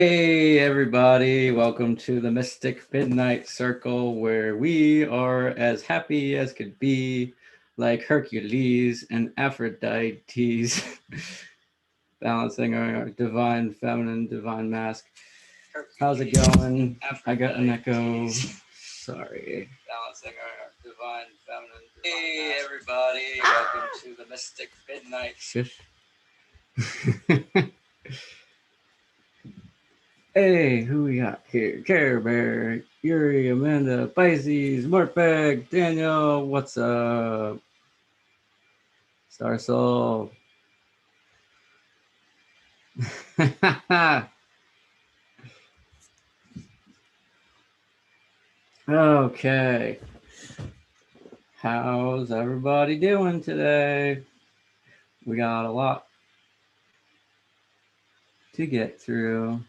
Hey everybody, welcome to the Mystic Midnight Circle where we are as happy as could be, like Hercules and Aphrodite's, balancing our divine feminine, divine mask. How's it going? I got an echo. Sorry. Balancing our divine feminine, divine mask. Hey everybody, welcome to the Mystic Midnight. Shush. Hey, who we got here? Care Bear, Yuri, Amanda, Pisces, Mortbag, Daniel, what's up? Star Soul. Okay. How's everybody doing today? We got a lot to get through.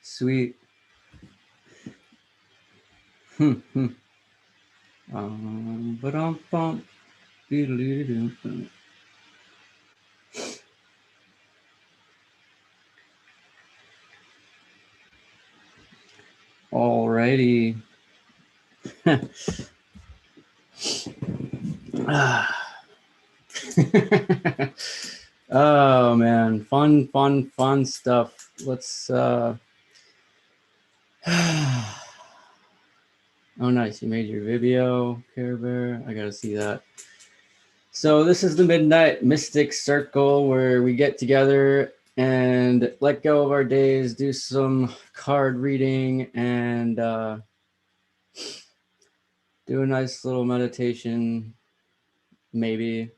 Sweet. Ba-dum-bum. Doodle-doo-doo-doo. Alrighty. Oh man, fun stuff. Let's oh nice, you made your video, Care Bear. I gotta see that. So this is the Midnight Mystic Circle where we get together and let go of our days, do some card reading, and do a nice little meditation. Maybe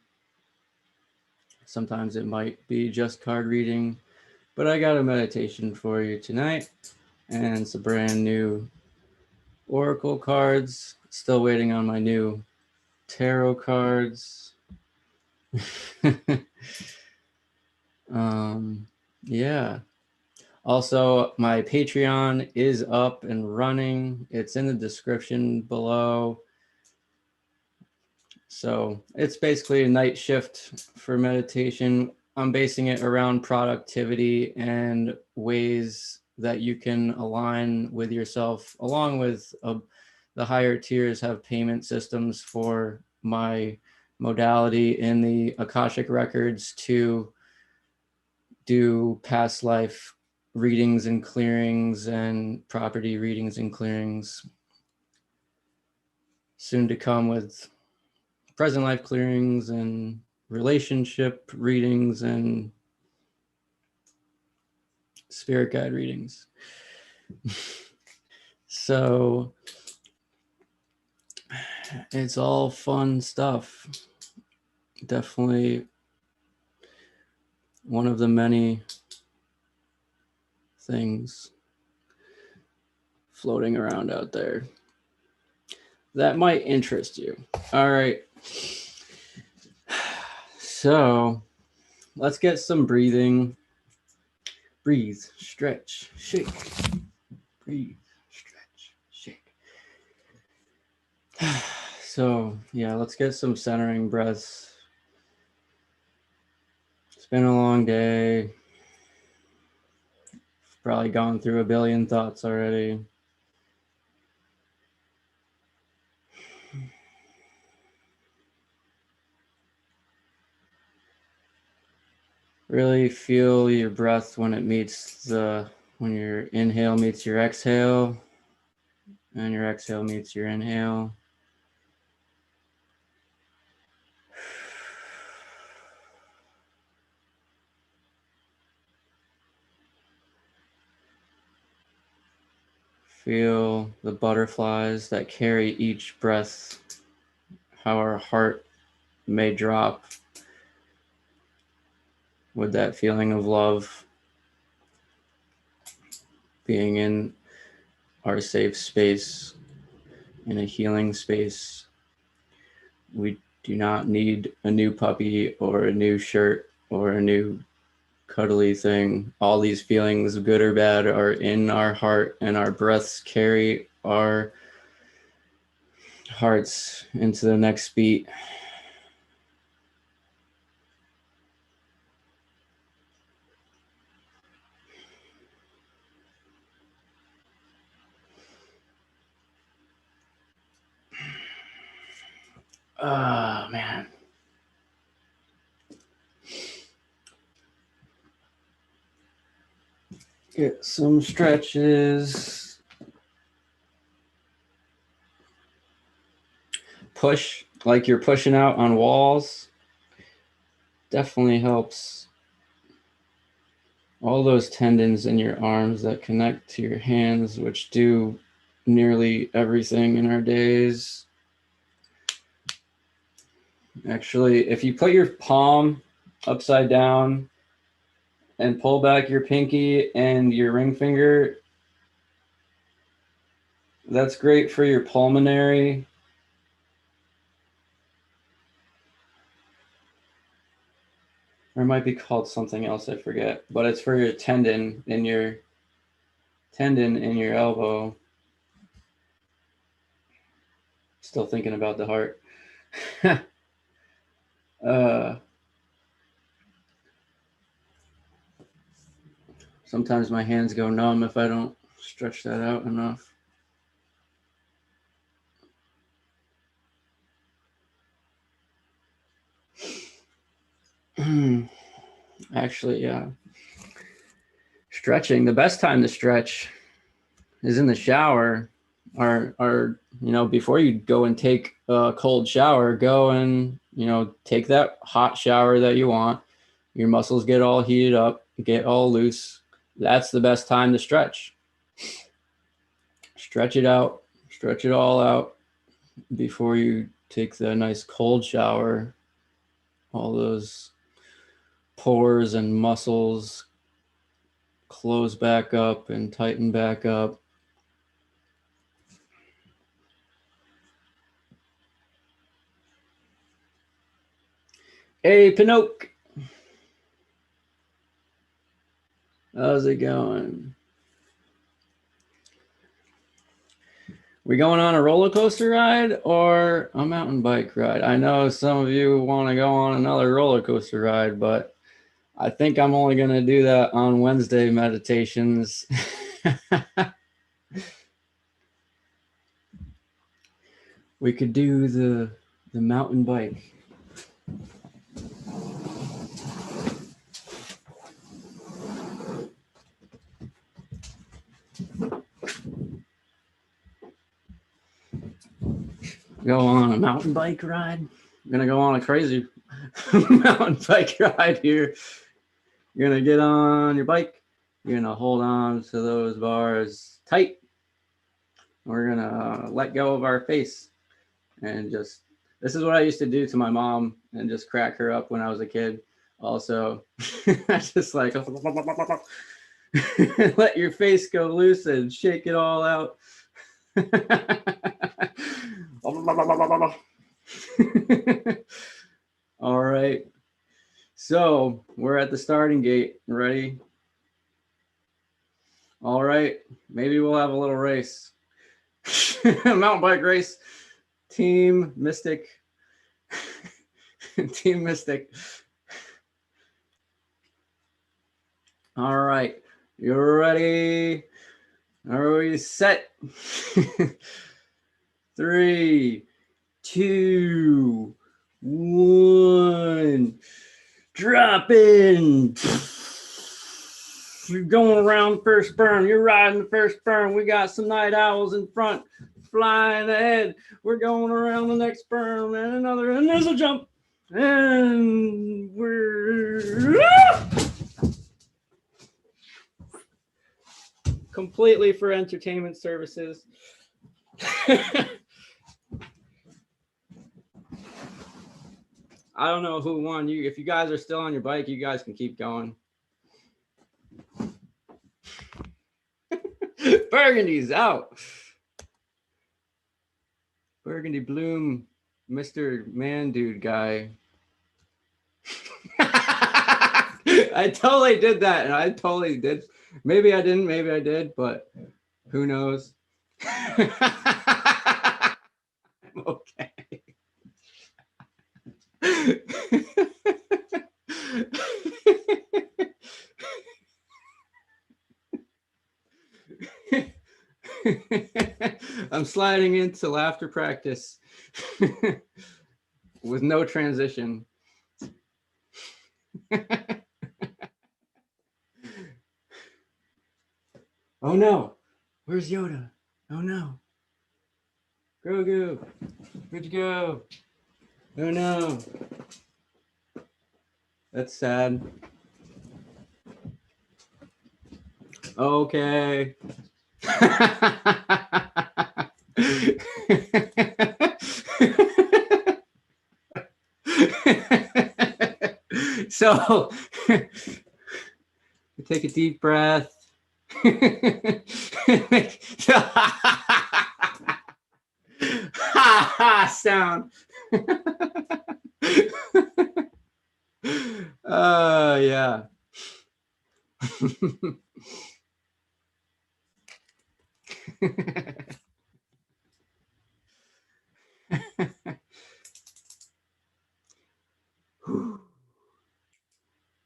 sometimes it might be just card reading, but I got a meditation for you tonight, and it's a brand new Oracle cards. Still waiting on my new tarot cards. Yeah. Also, my Patreon is up and running. It's in the description below. So it's basically a night shift for meditation. I'm basing it around productivity and ways that you can align with yourself, along with the higher tiers have payment systems for my modality in the Akashic records to do past life readings and clearings and property readings and clearings. Soon to come with present life clearings and relationship readings and spirit guide readings. So it's all fun stuff. Definitely one of the many things floating around out there that might interest you. All right. So let's get some breathing. Breathe, stretch, shake. Breathe, stretch, shake. So yeah, let's get some centering breaths. It's been a long day. Probably gone through a billion thoughts already. Really feel your breath when it meets when your inhale meets your exhale and your exhale meets your inhale. Feel the butterflies that carry each breath, how our heart may drop with that feeling of love, being in our safe space, in a healing space. We do not need a new puppy or a new shirt or a new cuddly thing. All these feelings, good or bad, are in our heart, and our breaths carry our hearts into the next beat. Oh, man. Get some stretches. Push like you're pushing out on walls. Definitely helps. All those tendons in your arms that connect to your hands, which do nearly everything in our days. Actually, if you put your palm upside down and pull back your pinky and your ring finger, that's great for your pulmonary. Or it might be called something else, I forget, but it's for your tendon in your elbow. Still thinking about the heart. Sometimes my hands go numb if I don't stretch that out enough. Actually, yeah. Stretching, the best time to stretch is in the shower, or before you go and take a cold shower, go and take that hot shower that you want. Your muscles get all heated up, get all loose. That's the best time to stretch. Stretch it out, stretch it all out before you take the nice cold shower. All those pores and muscles close back up and tighten back up. Hey, Pinocchio. How's it going? We going on a roller coaster ride or a mountain bike ride? I know some of you want to go on another roller coaster ride, but I think I'm only going to do that on Wednesday meditations. We could do the mountain bike. Go on a mountain bike ride. I'm going to go on a crazy mountain bike ride here. You're going to get on your bike. You're going to hold on to those bars tight. We're going to let go of our face and just, this is what I used to do to my mom and just crack her up when I was a kid. Also, just like let your face go loose and shake it all out. All right. So we're at the starting gate. Ready? All right. Maybe we'll have a little race. Mountain bike race. Team Mystic. Team Mystic. All right. You're ready? Are we set? 3, 2, 1. Drop in. You're going around the first berm. You're riding the first berm. We got some night owls in front, flying ahead. We're going around the next berm and another, and there's a jump. And we're completely for entertainment services. I don't know who won. If you guys are still on your bike, you guys can keep going. Burgundy's out. Burgundy Bloom, Mr. Man Dude guy. I totally did that, and I totally did. Maybe I didn't, maybe I did, but who knows? I'm okay. I'm sliding into laughter practice. with no transition. Oh no, where's Yoda? Oh no, Grogu, where'd you go? Oh no, that's sad. Okay. So take a deep breath. Sound. Yeah.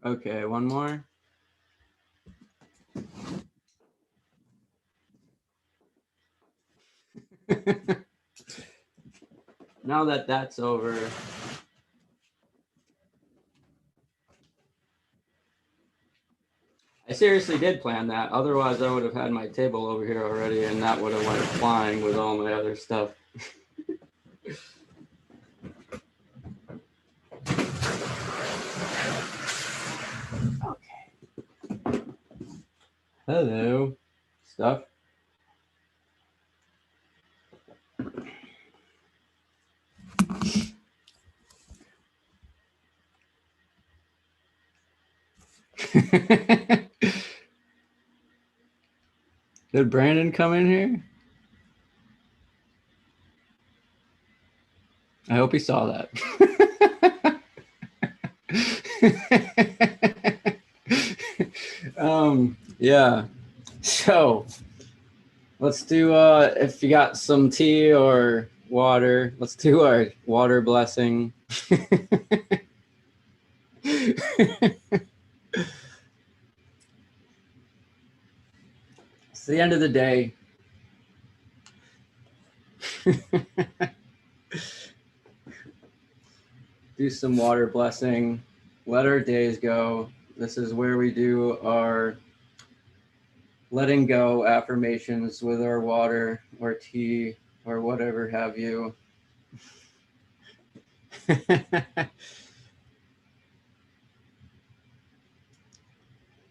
Okay, one more. Now that that's over, I seriously did plan that. Otherwise, I would have had my table over here already, and that would have went flying with all my other stuff. Okay. Hello, stuff. Did Brandon come in here? I hope he saw that. Yeah. So let's do if you got some tea or water, let's do our water blessing. It's the end of the day. Do some water blessing. Let our days go. This is where we do our letting go affirmations with our water or tea or whatever have you.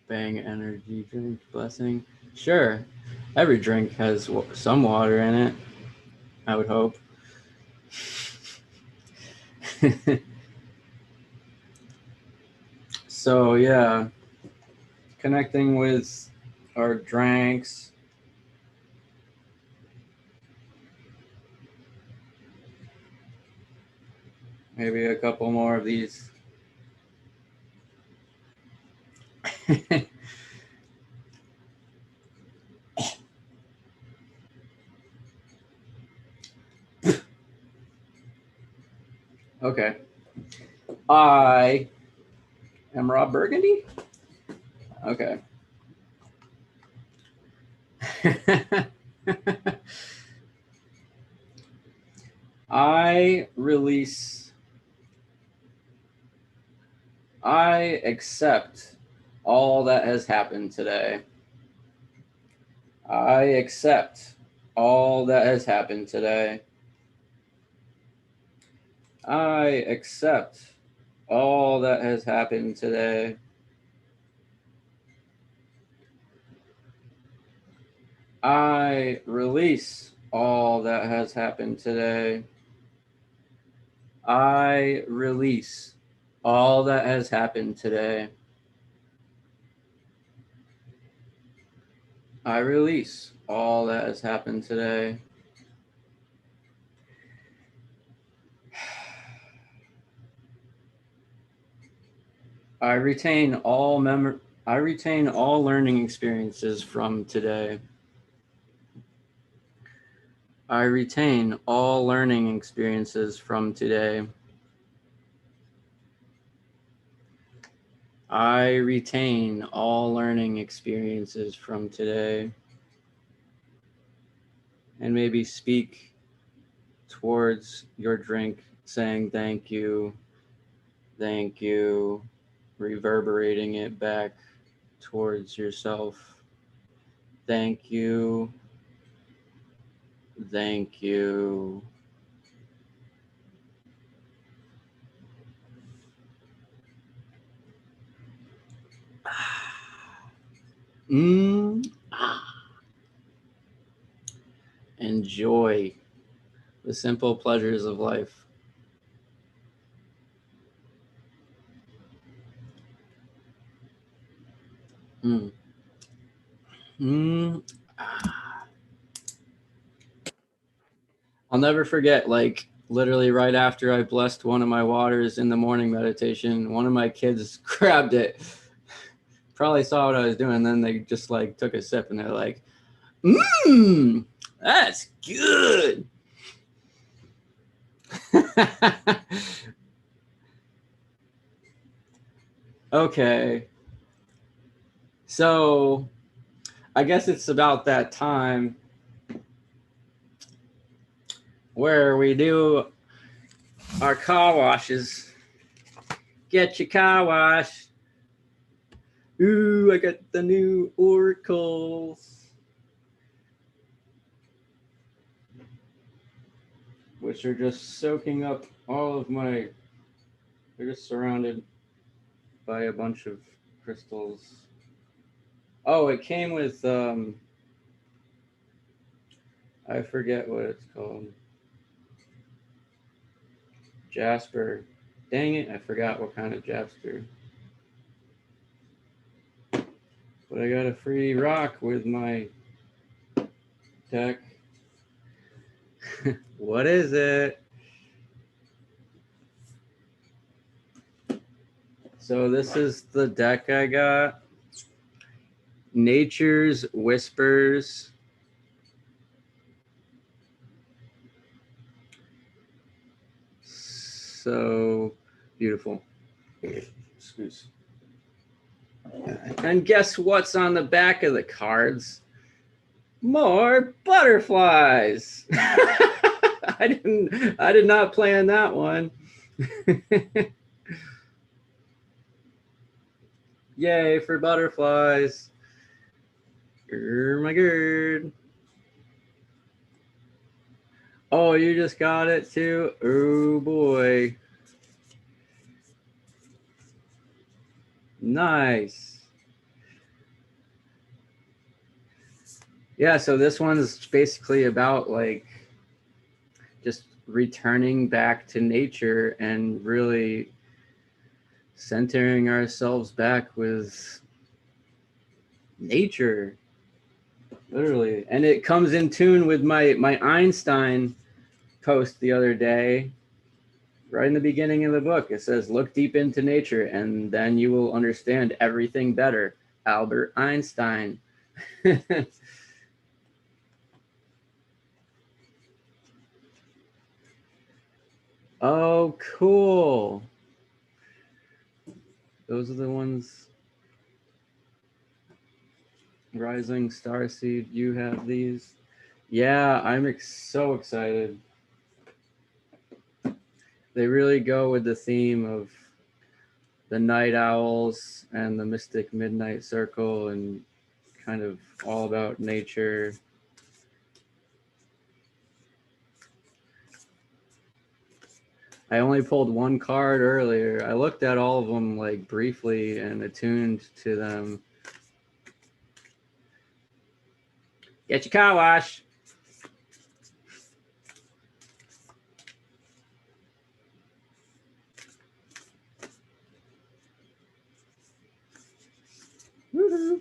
Bang energy drink blessing. Sure. Every drink has some water in it, I would hope. So, yeah, connecting with our drinks. Maybe a couple more of these. Okay. I am Rob Burgundy. Okay. I release. I accept all that has happened today. I accept all that has happened today. I accept all that has happened today. I release all that has happened today. I release all that has happened today. I release all that has happened today. I retain all learning experiences from today. I retain all learning experiences from today. I retain all learning experiences from today. And maybe speak towards your drink saying thank you, reverberating it back towards yourself. Thank you, thank you. Mm. Enjoy the simple pleasures of life. Mm. Mm. I'll never forget, like, literally right after I blessed one of my waters in the morning meditation, one of my kids grabbed it, probably saw what I was doing, then they just like took a sip and they're like, mmm, that's good. Okay. So I guess it's about that time where we do our car washes. Get your car wash. Ooh, I got the new oracles, which are just soaking up all of my. They're just surrounded by a bunch of crystals. Oh, it came with I forget what it's called. Jasper. Dang it, I forgot what kind of Jasper. But I got a free rock with my deck. What is it? So this is the deck I got. Nature's Whispers. So beautiful. Excuse. And guess what's on the back of the cards? More butterflies. I did not plan that one. Yay for butterflies. Oh my god. Oh, you just got it too? Oh boy. Nice. Yeah, so this one's basically about like just returning back to nature and really centering ourselves back with nature, literally. And it comes in tune with my Einstein post the other day, right in the beginning of the book. It says, look deep into nature and then you will understand everything better. Albert Einstein. Oh, cool. Those are the ones. Rising Starseed, you have these. Yeah, I'm so excited. They really go with the theme of the night owls and the mystic midnight circle and kind of all about nature. I only pulled one card earlier. I looked at all of them like briefly and attuned to them. Get your car wash. Woo-hoo.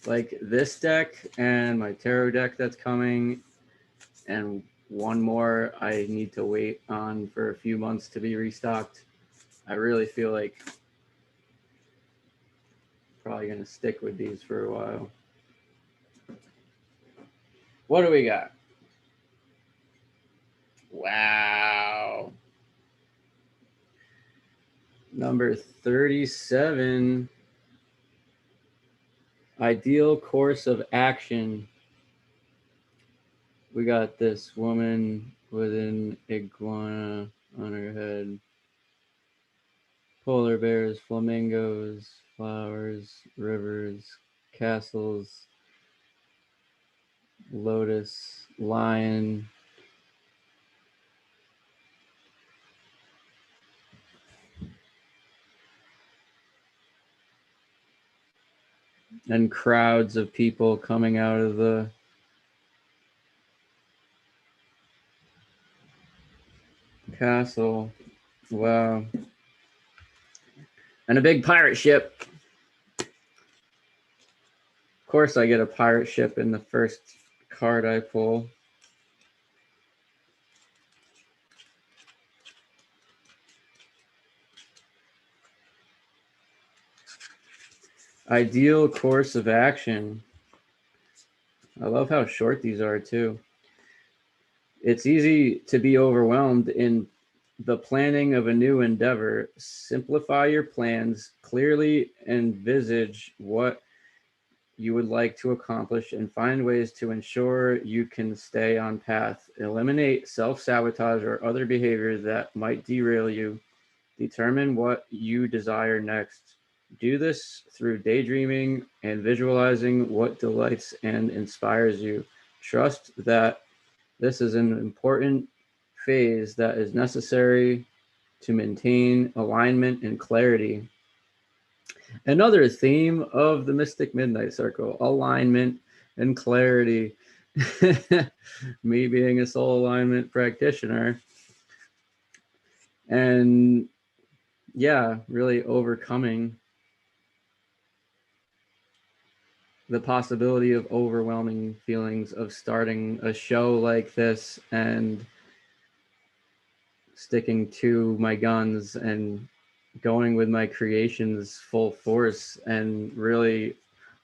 Like this deck and my tarot deck that's coming, and one more I need to wait on for a few months to be restocked. I really feel like probably going to stick with these for a while. What do we got? Wow. Number 37. Ideal course of action. We got this woman with an iguana on her head. Polar bears, flamingos, flowers, rivers, castles, lotus, lion, and crowds of people coming out of the castle. Wow. And a big pirate ship. Of course, I get a pirate ship in the first card I pull. Ideal course of action. I love how short these are, too. It's easy to be overwhelmed in the planning of a new endeavor. Simplify your plans, clearly envisage what you would like to accomplish, and find ways to ensure you can stay on path. Eliminate self-sabotage or other behaviors that might derail you. Determine what you desire next. Do this through daydreaming and visualizing what delights and inspires you. Trust that this is an important phase that is necessary to maintain alignment and clarity. Another theme of the Mystic Midnight Circle: alignment and clarity. Me being a soul alignment practitioner. And yeah, really overcoming the possibility of overwhelming feelings of starting a show like this and sticking to my guns and going with my creations full force, and really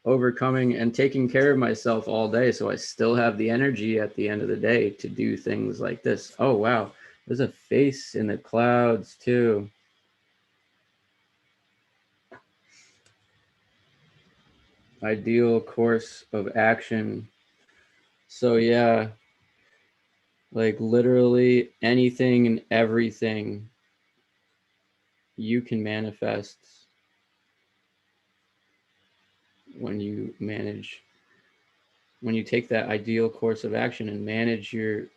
overcoming and taking care of myself all day so I still have the energy at the end of the day to do things like this. Oh wow, there's a face in the clouds too. Ideal course of action. So yeah, like literally anything and everything you can manifest when you manage, when you take that ideal course of action and manage your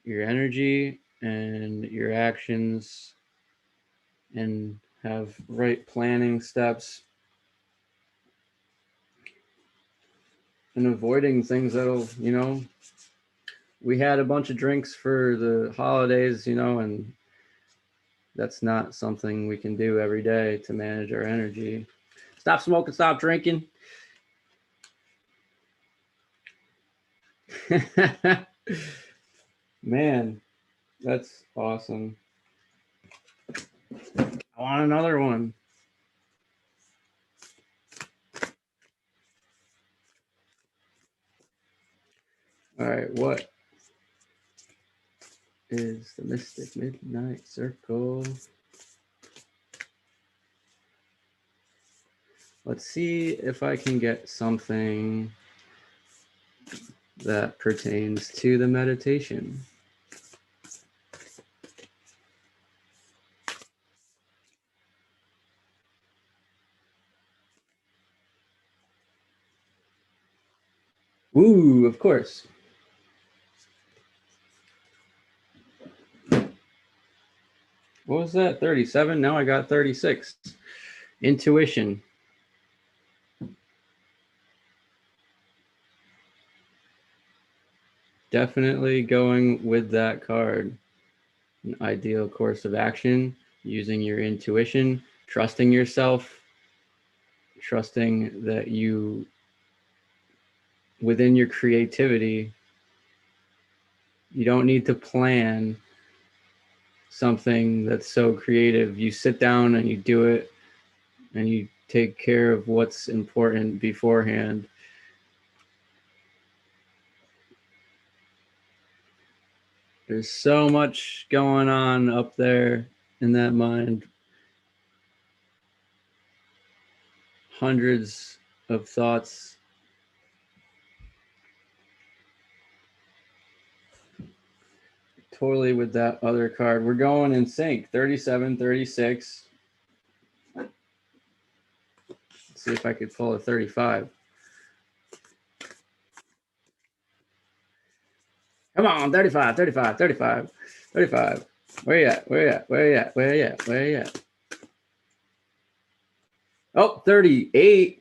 energy and your actions, and have right planning steps, and avoiding things that'll, we had a bunch of drinks for the holidays, and that's not something we can do every day to manage our energy. Stop smoking, stop drinking. Man, that's awesome. I want another one. All right, what is the Mystic Midnight Circle? Let's see if I can get something that pertains to the meditation. Ooh, of course. What was that? 37? Now I got 36. Intuition. Definitely going with that card. An ideal course of action, using your intuition, trusting yourself, trusting that you, within your creativity, you don't need to plan something that's so creative. You sit down and you do it, and you take care of what's important beforehand. There's so much going on up there in that mind. Hundreds of thoughts. totally with that other card. We're going in sync. 37, 36. Let's see if I could pull a 35. Come on, 35, 35, 35, 35. Where you at? Where you at? Where you at? Where you at? Where you at? Oh, 38.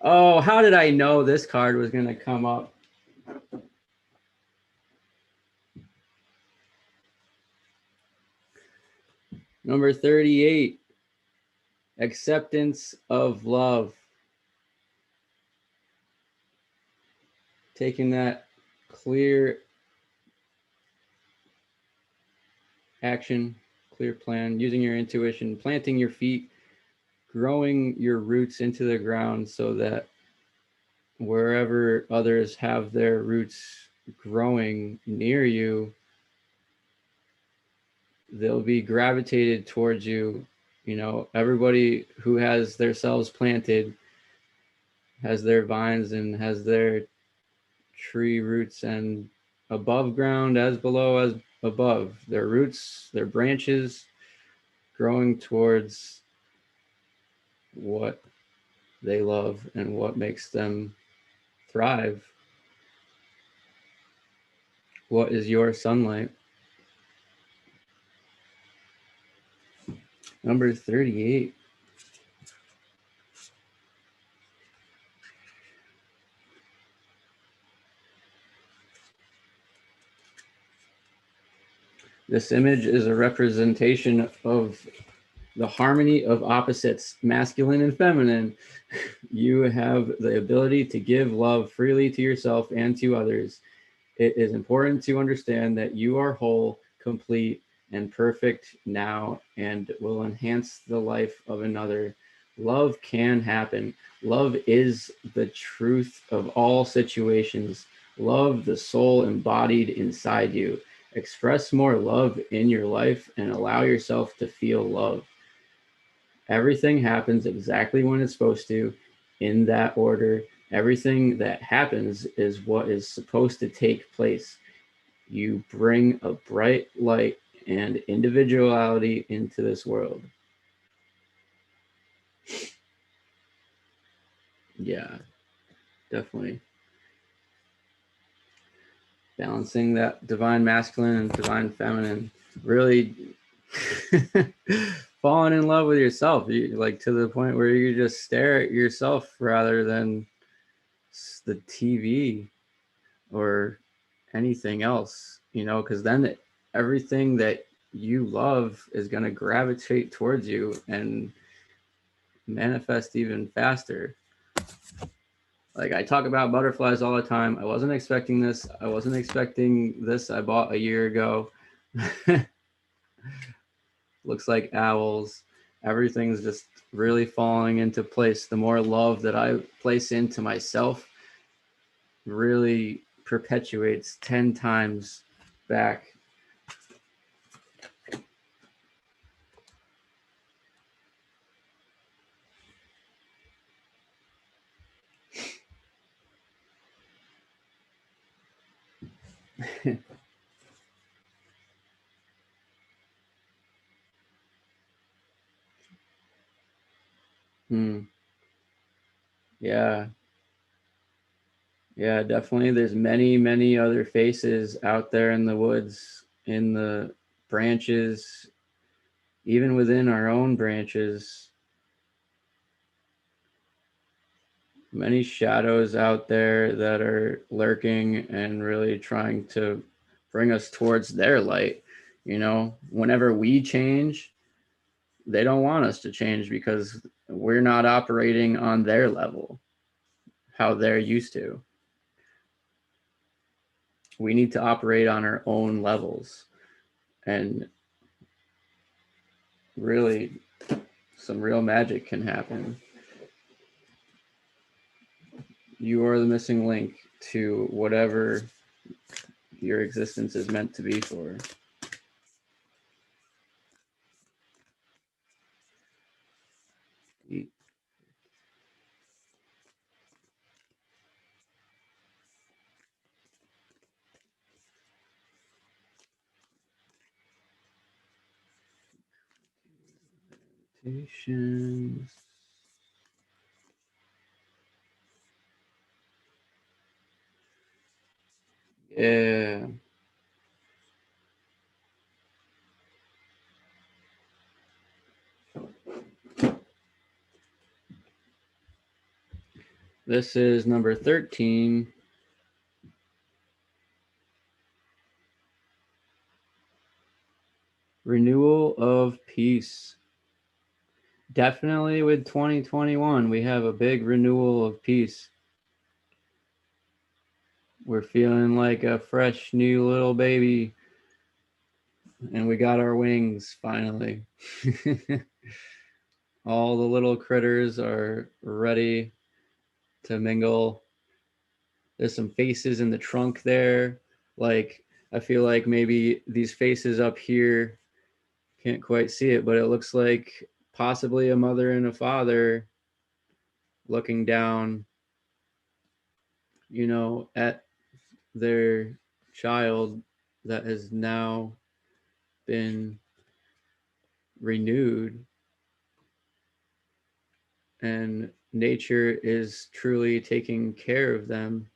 Oh, how did I know this card was going to come up? Number 38, acceptance of love. Taking that clear action, clear plan, using your intuition, planting your feet, growing your roots into the ground so that wherever others have their roots growing near you, they'll be gravitated towards you. You know, everybody who has their selves planted has their vines and has their tree roots, and above ground as below as above, their roots, their branches growing towards what they love and what makes them thrive. What is your sunlight? Number 38. This image is a representation of the harmony of opposites, masculine and feminine. You have the ability to give love freely to yourself and to others. It is important to understand that you are whole, complete, and perfect now and will enhance the life of another. Love can happen. Love is the truth of all situations. Love the soul embodied inside you. Express more love in your life and allow yourself to feel love. Everything happens exactly when it's supposed to, in that order. Everything that happens is what is supposed to take place. You bring a bright light and individuality into this world. Yeah, definitely. Balancing that divine masculine and divine feminine. Really falling in love with yourself, like to the point where you just stare at yourself rather than the TV or anything else, you know, because then everything that you love is going to gravitate towards you and manifest even faster. Like I talk about butterflies all the time. I wasn't expecting this. I wasn't expecting this. I bought a year ago. Looks like owls. Everything's just really falling into place. The more love that I place into myself really perpetuates 10 times back. Yeah. Yeah, definitely. There's many, many other faces out there in the woods, in the branches, even within our own branches. Many shadows out there that are lurking and really trying to bring us towards their light. You know, whenever we change, they don't want us to change because we're not operating on their level, how they're used to. We need to operate on our own levels. And really, some real magic can happen. You are the missing link to whatever your existence is meant to be for. Meditations. Yeah. This is number 13. Renewal of peace. Definitely with 2021, we have a big renewal of peace. We're feeling like a fresh new little baby, and we got our wings finally. All the little critters are ready to mingle. There's some faces in the trunk there. Like, I feel like maybe these faces up here, can't quite see it, but it looks like possibly a mother and a father looking down, at their child that has now been renewed, and nature is truly taking care of them.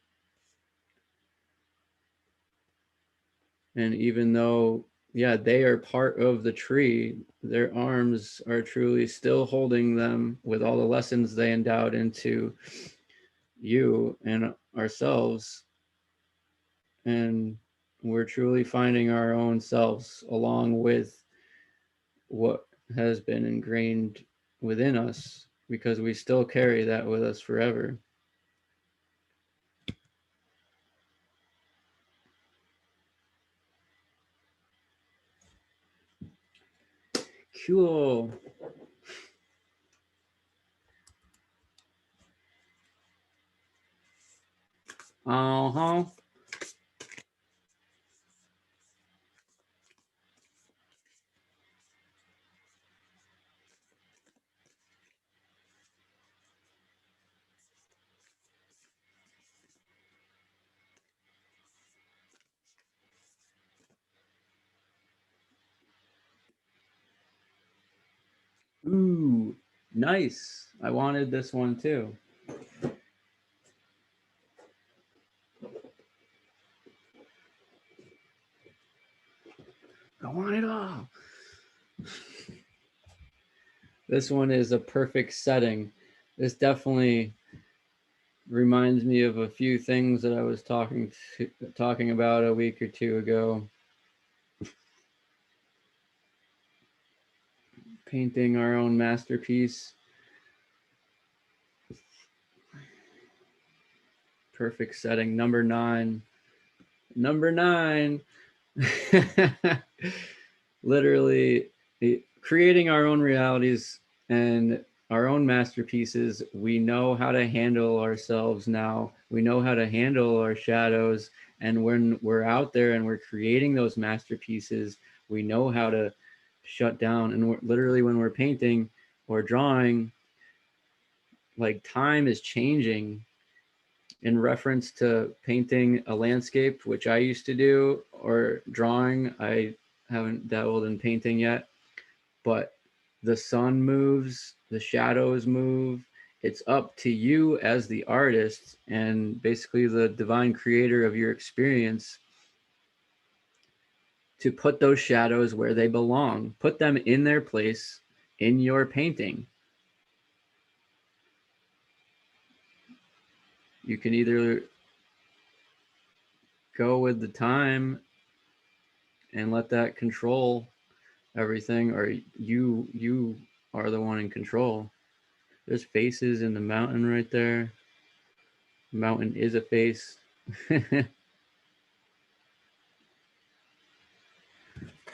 And even though, yeah, they are part of the tree, their arms are truly still holding them with all the lessons they endowed into you and ourselves. And we're truly finding our own selves along with what has been ingrained within us, because we still carry that with us forever. Cool. Uh-huh. Ooh, nice. I wanted this one too. I want it all. This one is a perfect setting. This definitely reminds me of a few things that I was talking about a week or two ago. Painting our own masterpiece. Perfect setting. Number 9. Number 9. Literally creating our own realities and our own masterpieces. We know how to handle ourselves now. We know how to handle our shadows. And when we're out there and we're creating those masterpieces, we know how to shut down. And literally, when we're painting or drawing, like, time is changing. In reference to painting a landscape, which I used to do, or drawing, I haven't dabbled in painting yet, but the sun moves, the shadows move. It's up to you as the artist and basically the divine creator of your experience to put those shadows where they belong, put them in their place in your painting. You can either go with the time and let that control everything, or you are the one in control. There's faces in the mountain right there. The mountain is a face.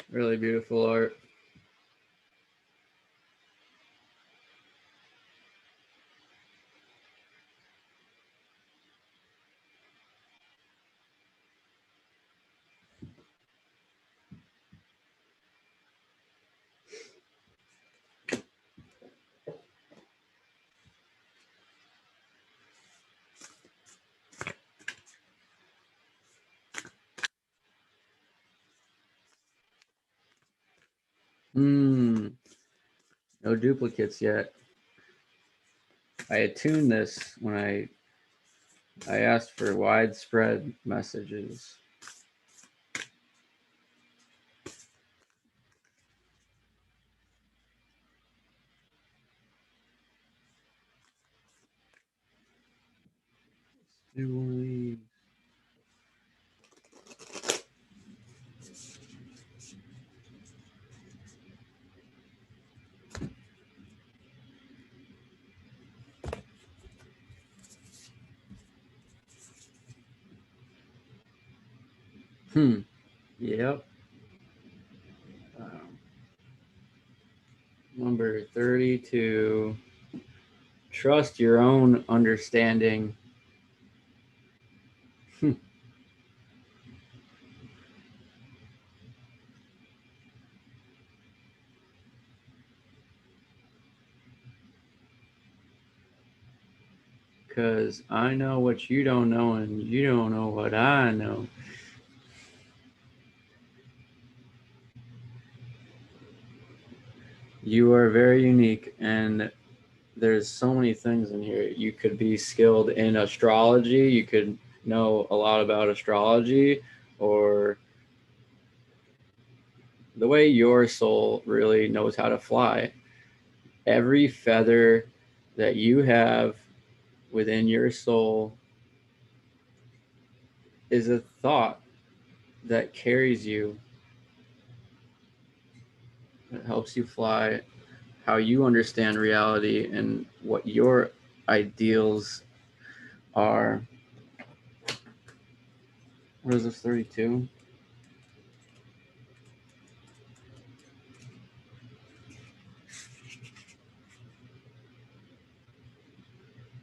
Really beautiful art. No duplicates yet. I attuned this when I asked for widespread messages. Do one of these. Yep. Number 32. Trust your own understanding. Because I know what you don't know, and you don't know what I know. You are very unique, and there's so many things in here. You could be skilled in astrology, you could know a lot about astrology, or the way your soul really knows how to fly. Every feather that you have within your soul is a thought that carries you, that helps you fly, how you understand reality and what your ideals are. What is this, 32?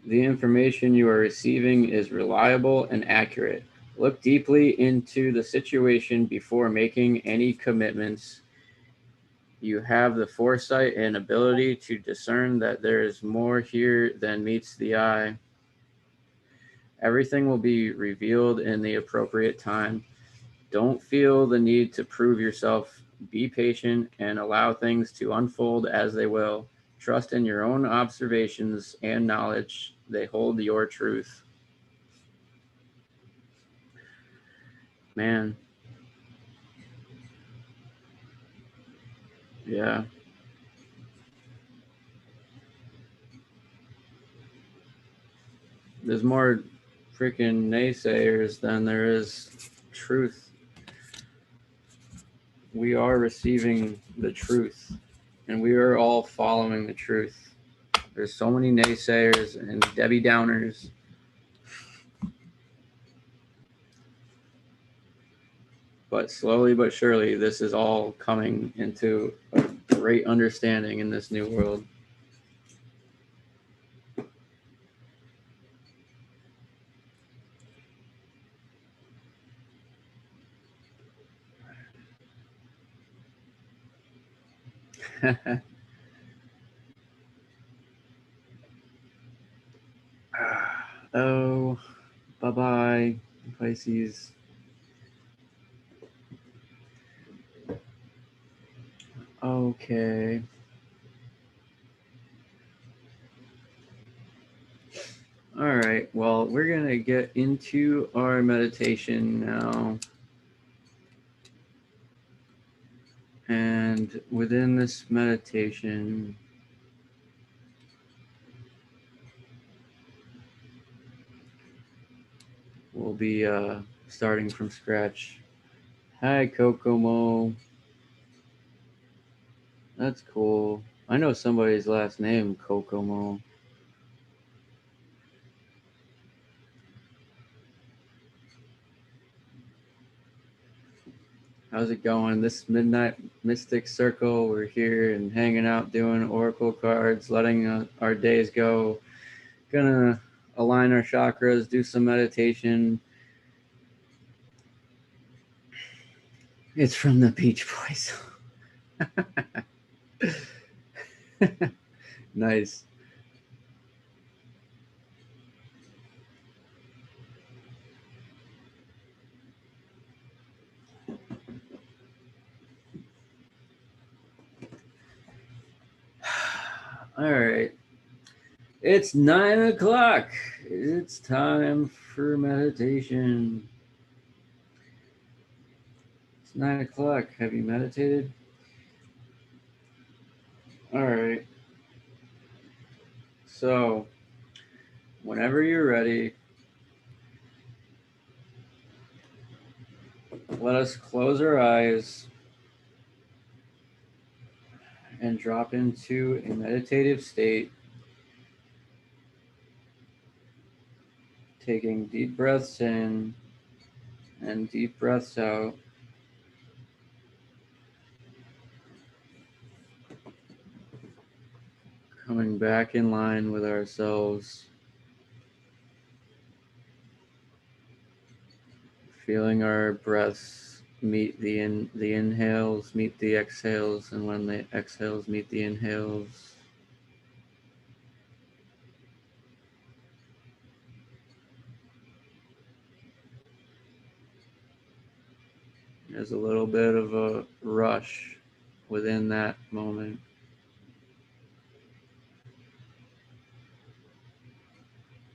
The information you are receiving is reliable and accurate. Look deeply into the situation before making any commitments. You have the foresight and ability to discern that there is more here than meets the eye. Everything will be revealed in the appropriate time. Don't feel the need to prove yourself. Be patient and allow things to unfold as they will. Trust in your own observations and knowledge. They hold your truth. Man, yeah. There's more freaking naysayers than there is truth. We are receiving the truth, and we are all following the truth. There's so many naysayers and Debbie Downers. But slowly but surely, this is all coming into a great understanding in this new world. Oh, bye-bye, Pisces. Okay. All right. Well, we're going to get into our meditation now. And within this meditation, we'll be starting from scratch. Hi, Kokomo. That's cool. I know somebody's last name, Kokomo. How's it going? This Midnight Mystic Circle, we're here and hanging out doing oracle cards, letting our days go. Gonna align our chakras, do some meditation. It's from the Beach Boys. Nice. All right. It's 9 o'clock. It's time for meditation. It's 9 o'clock. Have you meditated? All right. So, whenever you're ready, let us close our eyes and drop into a meditative state, taking deep breaths in and deep breaths out. Coming back in line with ourselves, feeling our breaths meet the inhales, meet the exhales, and when the exhales meet the inhales, there's a little bit of a rush within that moment.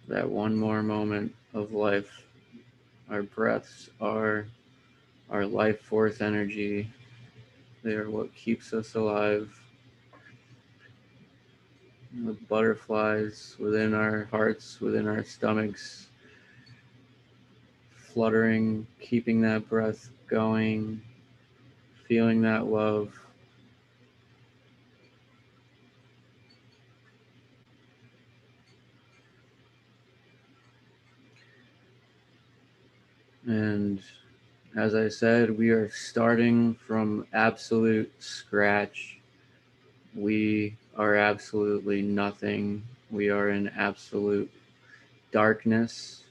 That one more moment of life. Our breaths are our life force energy. They are what keeps us alive. The butterflies within our hearts, within our stomachs, fluttering, keeping that breath going, feeling that love. And as I said, we are starting from absolute scratch. We are absolutely nothing. We are in absolute darkness.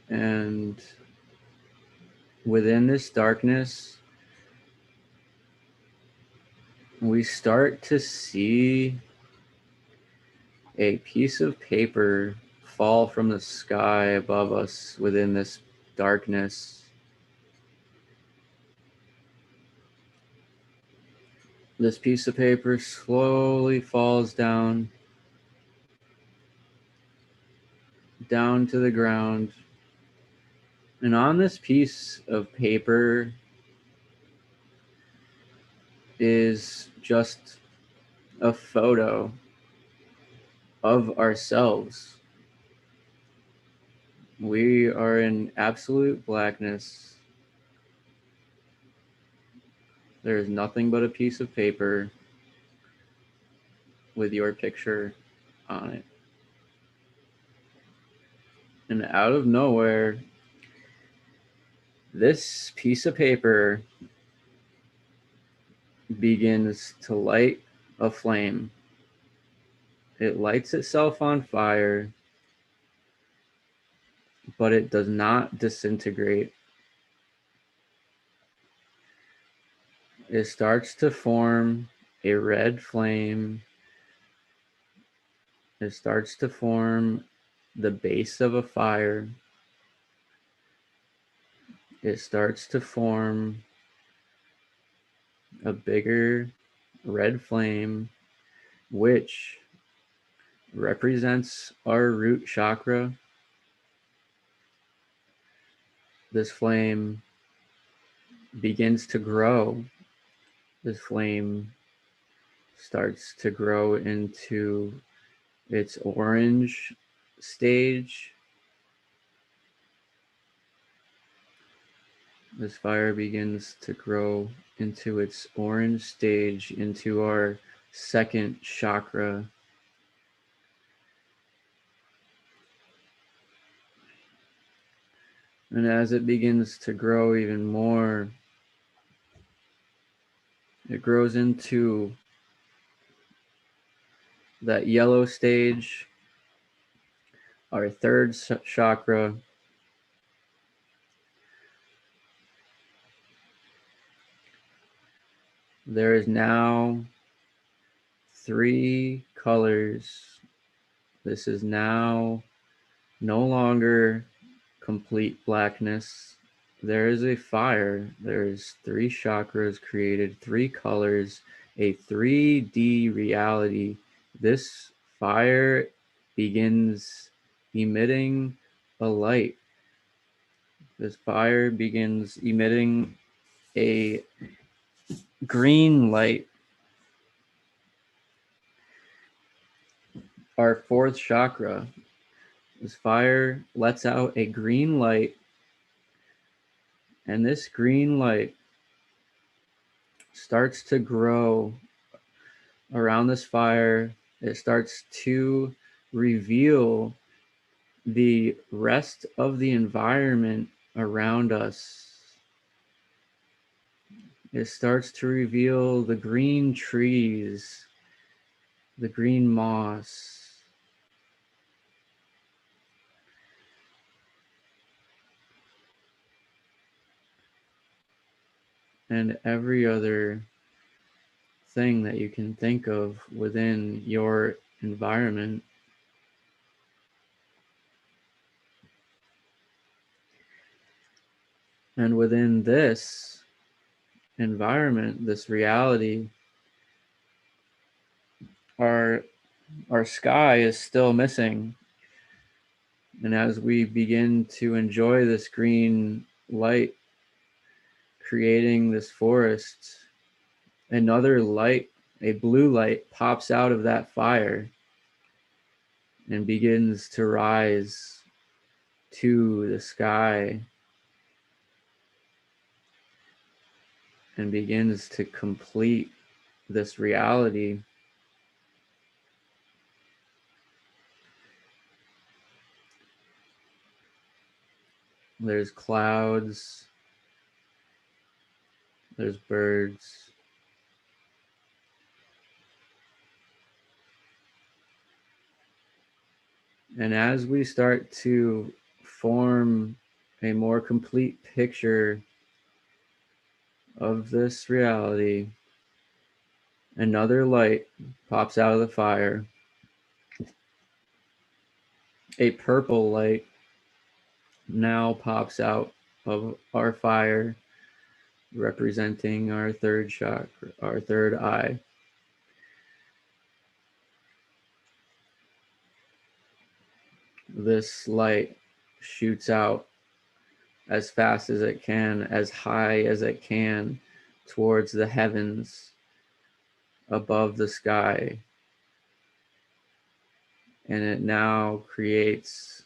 And within this darkness, we start to see a piece of paper fall from the sky above us within this darkness. This piece of paper slowly falls down to the ground. And on this piece of paper is just a photo of ourselves. We are in absolute blackness. There is nothing but a piece of paper with your picture on it. And out of nowhere, this piece of paper begins to light a flame. It lights itself on fire, but it does not disintegrate. It starts to form a red flame. It starts to form the base of a fire. It starts to form a bigger red flame, which represents our root chakra. This flame begins to grow. This flame starts to grow into its orange stage. This fire begins to grow into its orange stage, into our second chakra. And as it begins to grow even more, it grows into that yellow stage, our third chakra. There is now 3 colors. This is now no longer complete blackness. there is a fire. There's 3 chakras created, 3 colors, a 3D reality. This fire begins emitting a light. This fire begins emitting a green light. Our 4th chakra. This fire lets out a green light, and this green light starts to grow around this fire. It starts to reveal the rest of the environment around us. It starts to reveal the green trees, the green moss, and every other thing that you can think of within your environment. And within this environment, this reality, our sky is still missing. And as we begin to enjoy this green light creating this forest, another light, a blue light, pops out of that fire and begins to rise to the sky and begins to complete this reality. There's clouds, there's birds, and as we start to form a more complete picture of this reality, another light pops out of the fire. A purple light now pops out of our fire, representing our 3rd chakra, our 3rd eye. This light shoots out as fast as it can, as high as it can, towards the heavens above the sky. And it now creates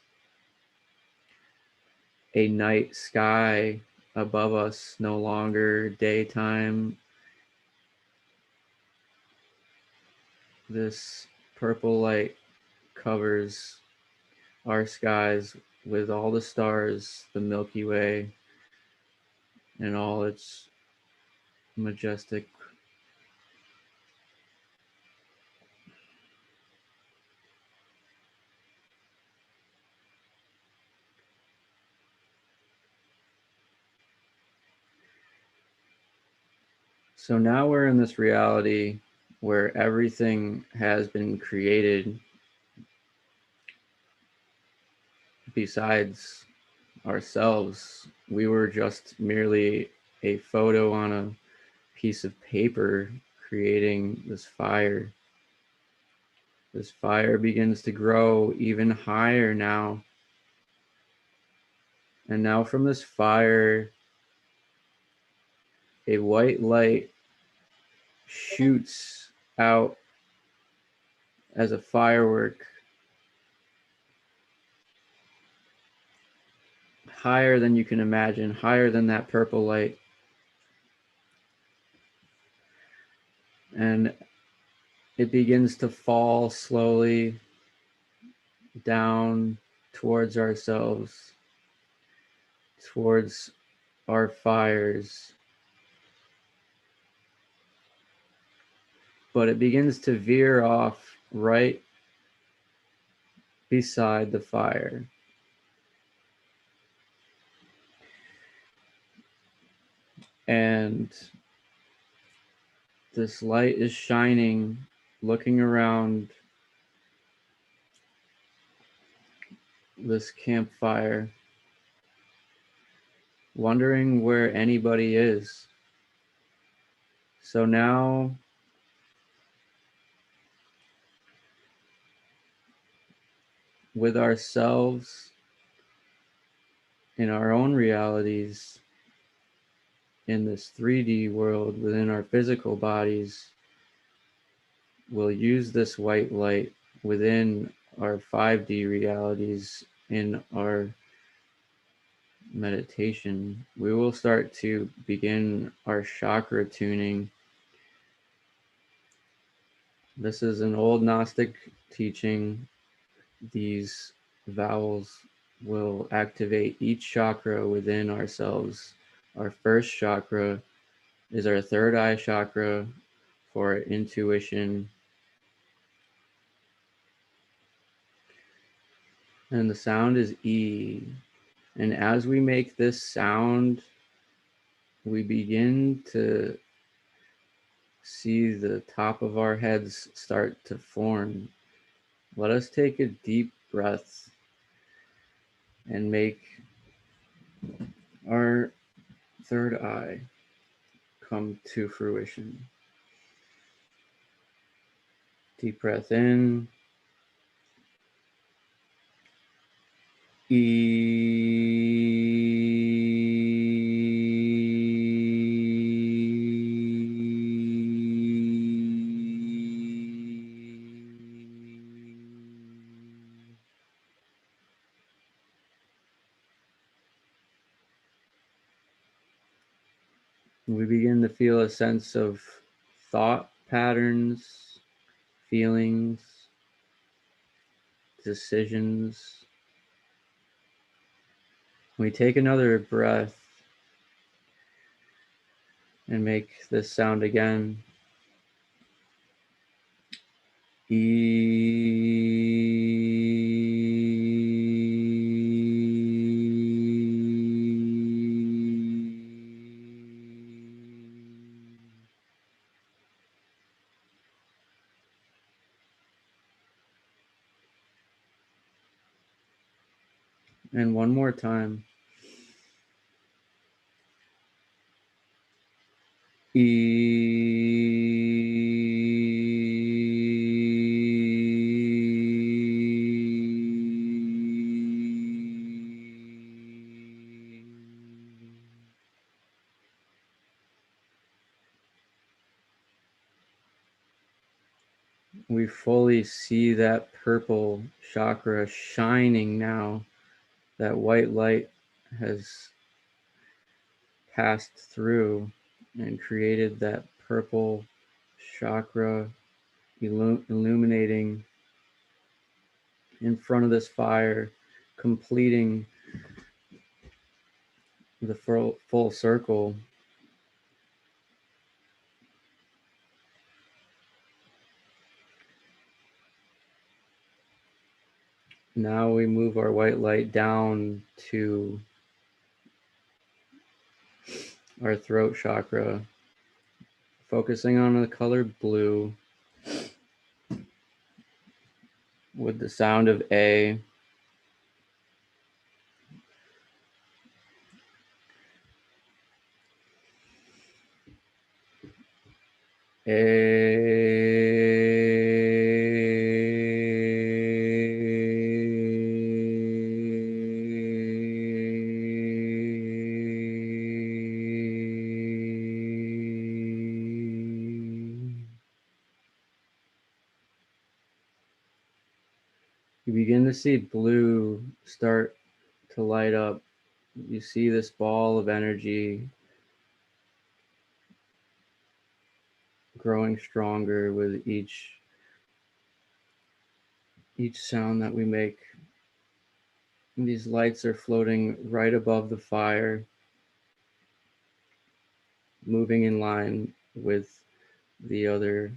a night sky above us, no longer daytime. This purple light covers our skies with all the stars, the Milky Way, and all its majestic. So now we're in this reality where everything has been created besides ourselves. We were just merely a photo on a piece of paper creating this fire. This fire begins to grow even higher now. And now from this fire, a white light shoots out as a firework, higher than you can imagine, higher than that purple light. And it begins to fall slowly down towards ourselves, towards our fires. But it begins to veer off right beside the fire. And this light is shining, looking around this campfire. wondering where anybody is. So now with ourselves in our own realities in this 3D world within our physical bodies, we'll use this white light within our 5D realities in our meditation. We will start to begin our chakra tuning. This is an old Gnostic teaching. These vowels will activate each chakra within ourselves. Our first chakra is our third eye chakra for intuition. And the sound is E. And as we make this sound, we begin to see the top of our heads start to form. Let us take a deep breath and make our third eye come to fruition. Deep breath in. We begin to feel a sense of thought patterns, feelings, decisions. We take another breath and make this sound again. And one more time. We fully see that purple chakra shining now. That white light has passed through and created that purple chakra illuminating in front of this fire, completing the full circle. Now we move our white light down to our throat chakra, focusing on the color blue with the sound of A. You begin to see blue start to light up. You see this ball of energy growing stronger with each sound that we make. And these lights are floating right above the fire, moving in line with the other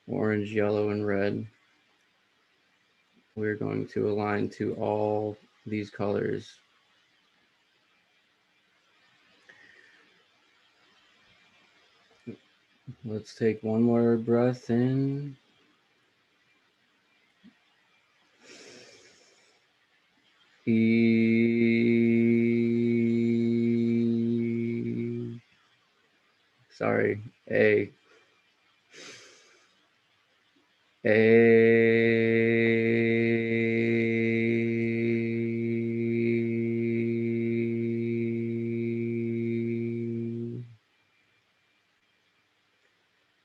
orange, yellow, and red. We're going to align to all these colors. Let's take one more breath in. Sorry, A.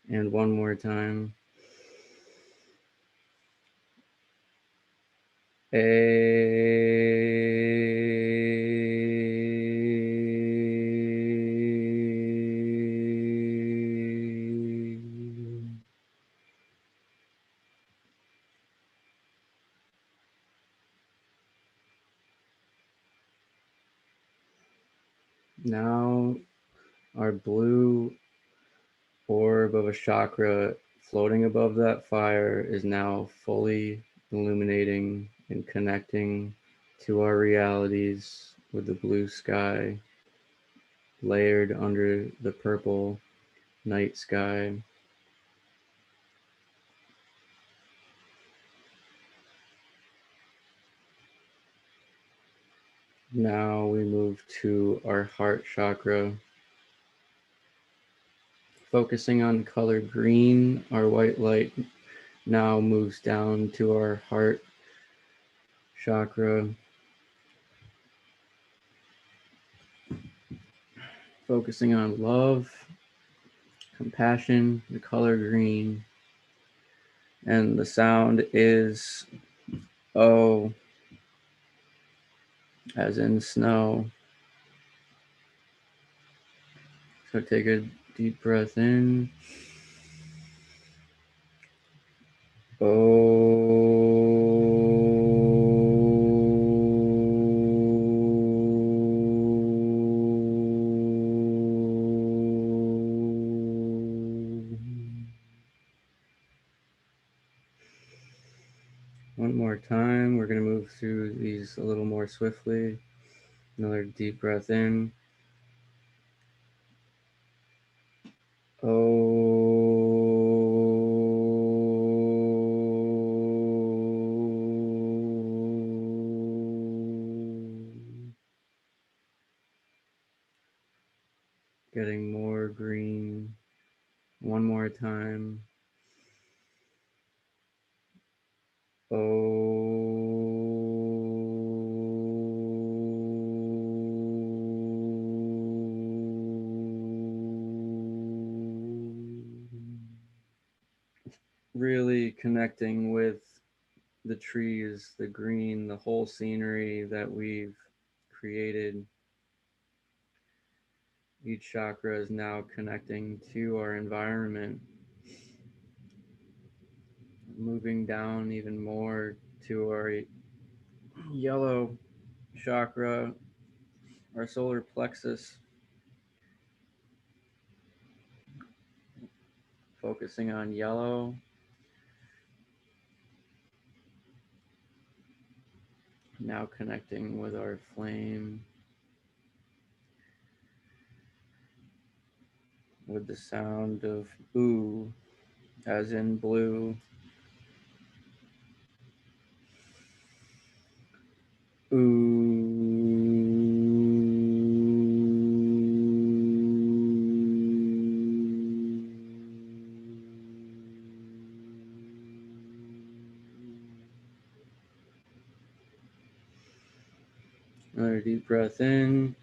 And one more time. Now our blue orb of a chakra floating above that fire is now fully illuminating and connecting to our realities with the blue sky layered under the purple night sky. Now we move to our heart chakra. Focusing on color green, our white light now moves down to our heart chakra. Focusing on love, compassion, the color green. And the sound is O, as in snow. So take a deep breath in. One more time. We're going to move through these a little more swiftly. Another deep breath in. Getting more green. One more time. Really connecting with the trees, the green, the whole scenery that we've created. Each chakra is now connecting to our environment, moving down even more to our yellow chakra, our solar plexus, focusing on yellow. Now connecting with our flame, with the sound of ooh, as in blue. Another deep breath in.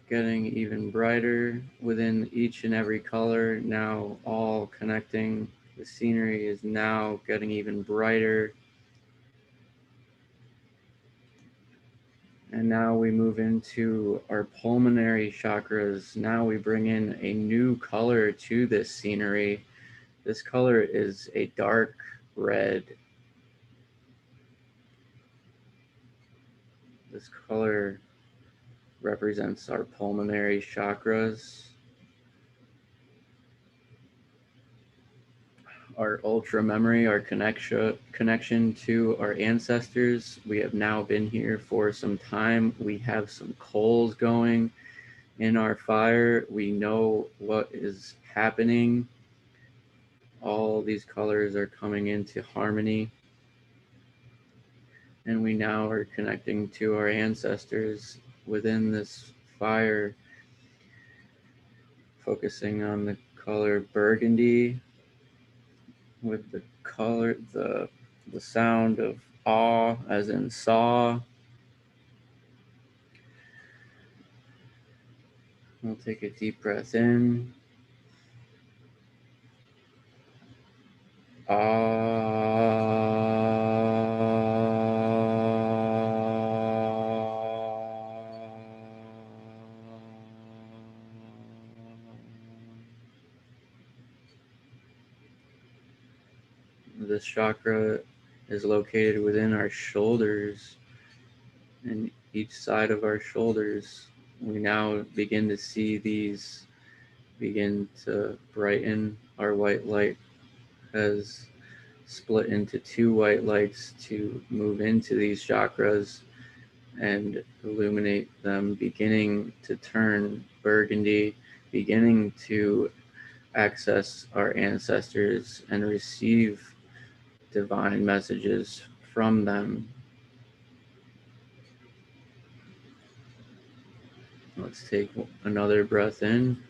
Getting even brighter within each and every color, now all connecting. The scenery is now getting even brighter. And now we move into our pulmonary chakras. Now we bring in a new color to this scenery. This color is a dark red. This color represents our pulmonary chakras. our ultra memory, our connection to our ancestors. We have now been here for some time. We have some coals going in our fire. We know what is happening. All these colors are coming into harmony. And we now are connecting to our ancestors within this fire, focusing on the color burgundy with the color, the sound of awe, as in saw. We'll take a deep breath in. This chakra is located within our shoulders, and each side of our shoulders. We now begin to see these begin to brighten. Our white light has split into 2 white lights to move into these chakras and illuminate them, beginning to turn burgundy, beginning to access our ancestors and receive divine messages from them. Let's take another breath in.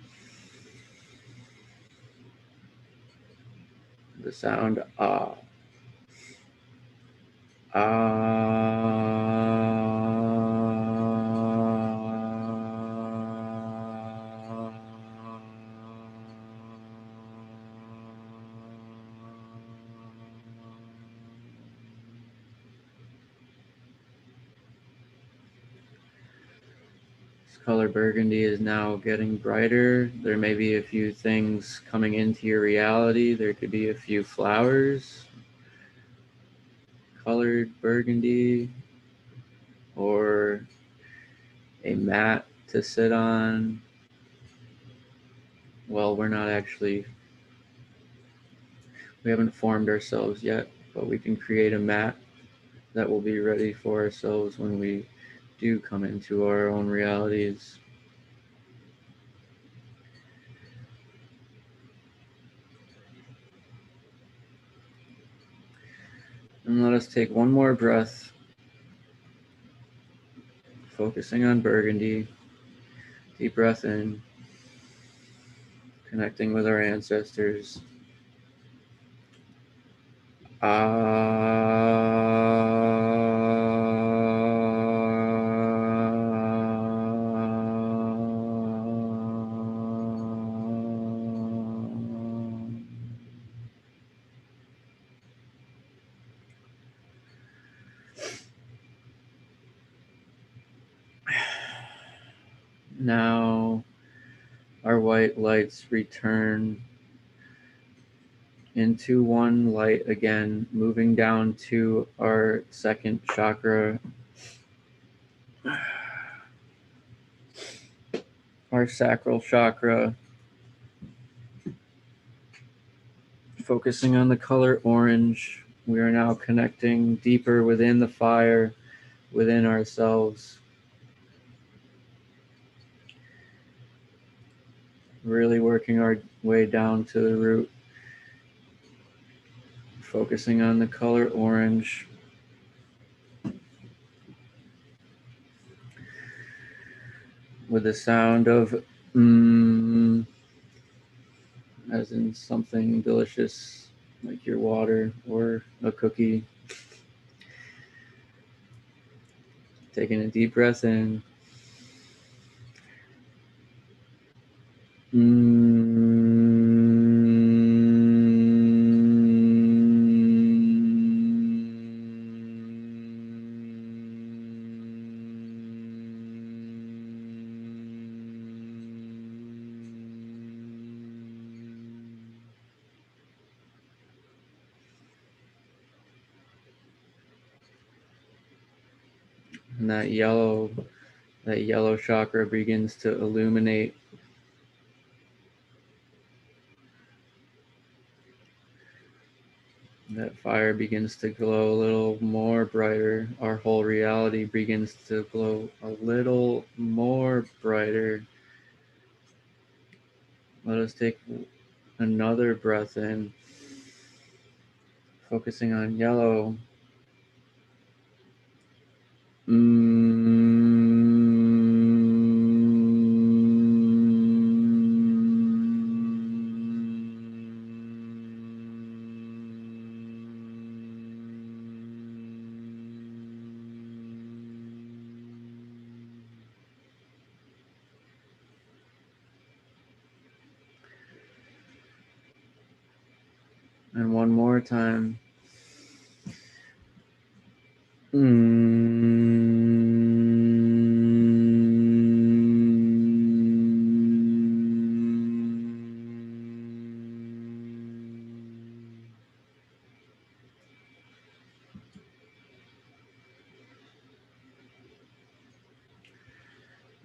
The sound ah. This color burgundy is now getting brighter. There may be a few things coming into your reality. There could be a few flowers colored burgundy, or a mat to sit on. Well, we haven't formed ourselves yet, but we can create a mat that will be ready for ourselves when we do come into our own realities. And let us take one more breath, focusing on burgundy. Deep breath in, connecting with our ancestors. Now our white lights return into one light again, moving down to our second chakra, our sacral chakra, focusing on the color orange. We are now connecting deeper within the fire, within ourselves. Really working our way down to the root, focusing on the color orange. With the sound of as in something delicious like your water or a cookie. Taking a deep breath in. And that yellow chakra begins to illuminate. That fire begins to glow a little more brighter. Our whole reality begins to glow a little more brighter. Let us take another breath in, focusing on yellow. And one more time.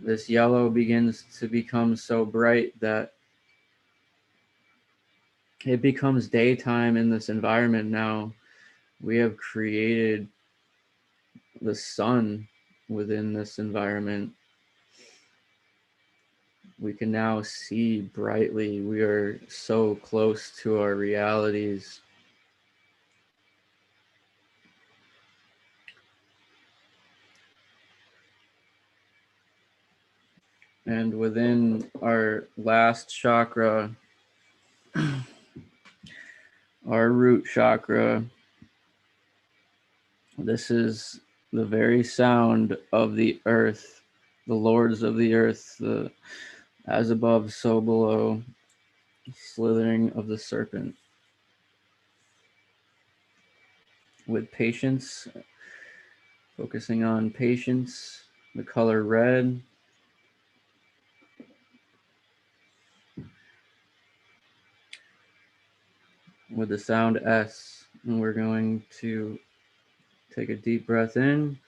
This yellow begins to become so bright that it becomes daytime in this environment now. We have created the sun within this environment. We can now see brightly. We are so close to our realities. And within our last chakra, our root chakra, this is the very sound of the earth, the lords of the earth, the as above, so below, slithering of the serpent. With patience, focusing on patience, the color red, with the sound S. And we're going to take a deep breath in.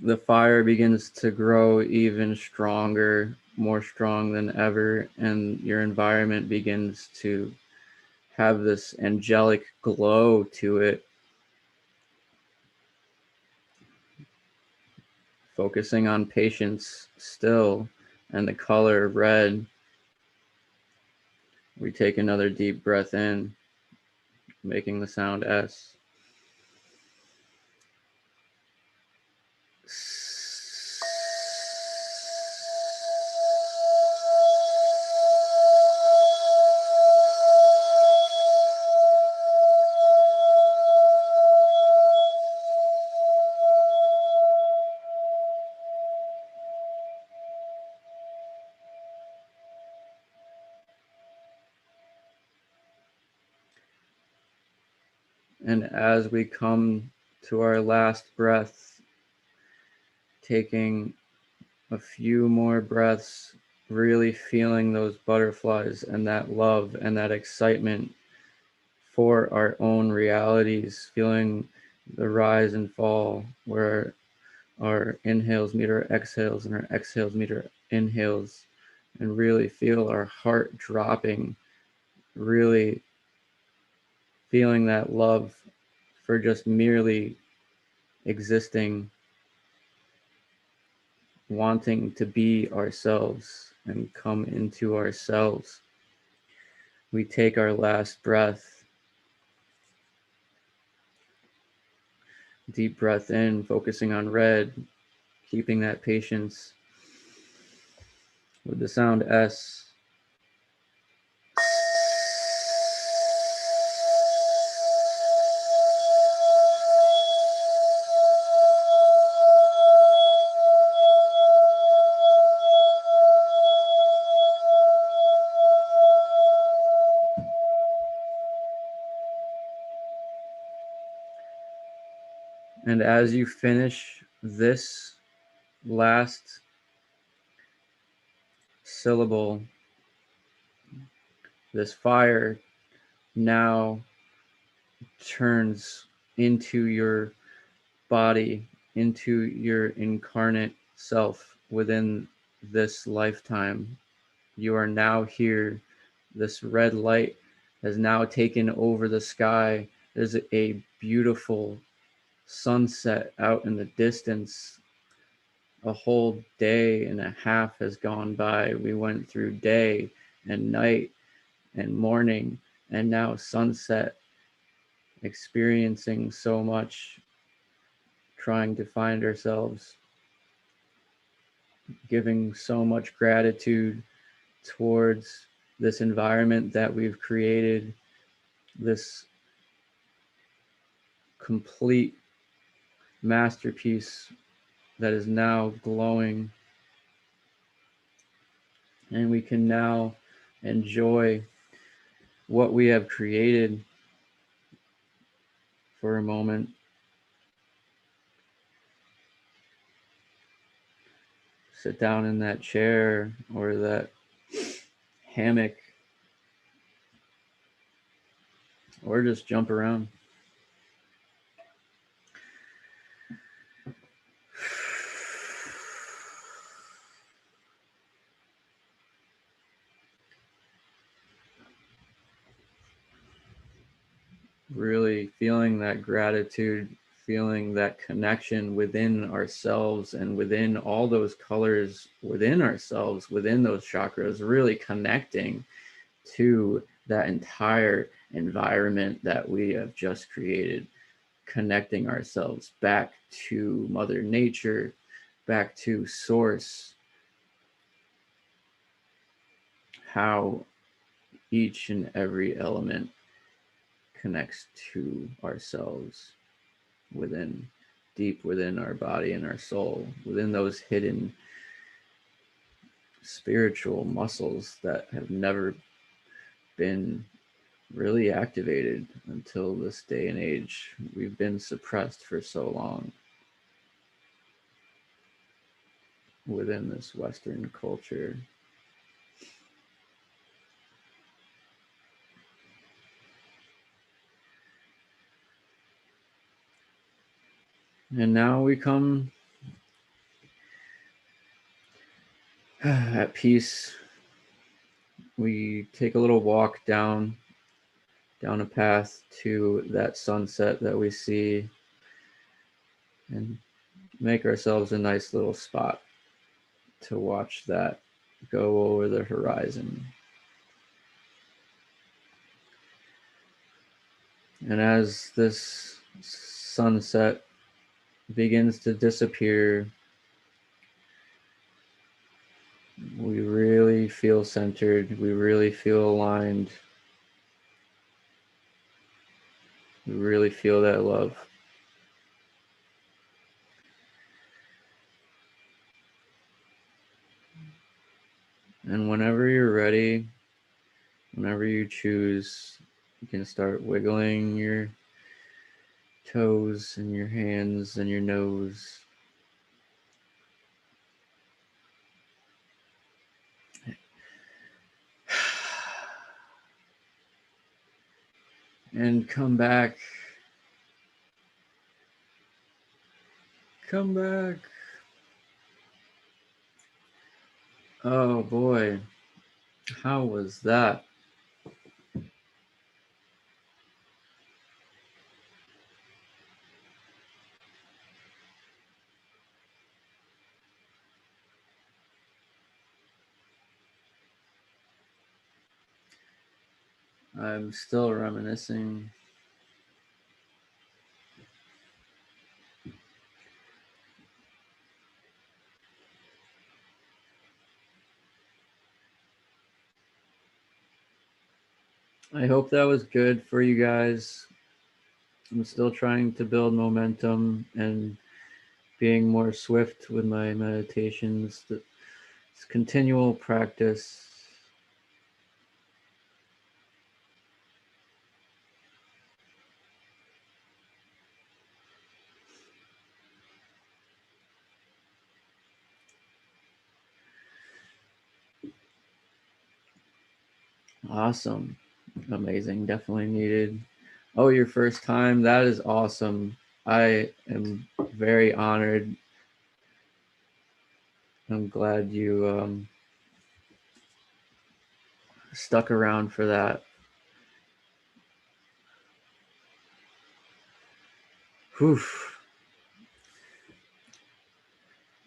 The fire begins to grow even stronger, more strong than ever, and your environment begins to have this angelic glow to it. Focusing on patience still, and the color red. We take another deep breath in, making the sound S. And as we come to our last breath, taking a few more breaths, really feeling those butterflies and that love and that excitement for our own realities, feeling the rise and fall where our inhales meet our exhales and our exhales meet our inhales, and really feel our heart dropping, really feeling that love for just merely existing, wanting to be ourselves and come into ourselves. We take our last breath, deep breath in, focusing on red, keeping that patience with the sound S. And as you finish this last syllable, this fire now turns into your body, into your incarnate self within this lifetime. You are now here. This red light has now taken over the sky. There's a beautiful sunset out in the distance. A whole day and a half has gone by. We went through day and night and morning and now sunset, experiencing so much, trying to find ourselves, giving so much gratitude towards this environment that we've created, this complete masterpiece that is now glowing. And we can now enjoy what we have created for a moment. Sit down in that chair or that hammock, or just jump around. Really feeling that gratitude, feeling that connection within ourselves and within all those colors within ourselves, within those chakras, really connecting to that entire environment that we have just created, connecting ourselves back to Mother Nature, back to Source, how each and every element connects to ourselves within, deep within our body and our soul, within those hidden spiritual muscles that have never been really activated until this day and age. We've been suppressed for so long within this Western culture. And now we come at peace. We take a little walk down a path to that sunset that we see and make ourselves a nice little spot to watch that go over the horizon. And as this sunset begins to disappear, we really feel centered, we really feel aligned, we really feel that love. And whenever you're ready, whenever you choose, you can start wiggling your toes and your hands and your nose. And come back. Come back. Oh boy. How was that? I'm still reminiscing. I hope that was good for you guys. I'm still trying to build momentum and being more swift with my meditations. It's continual practice. Awesome. Amazing. Definitely needed. Oh, your first time? That is awesome. I am very honored. I'm glad you stuck around for that. Whew.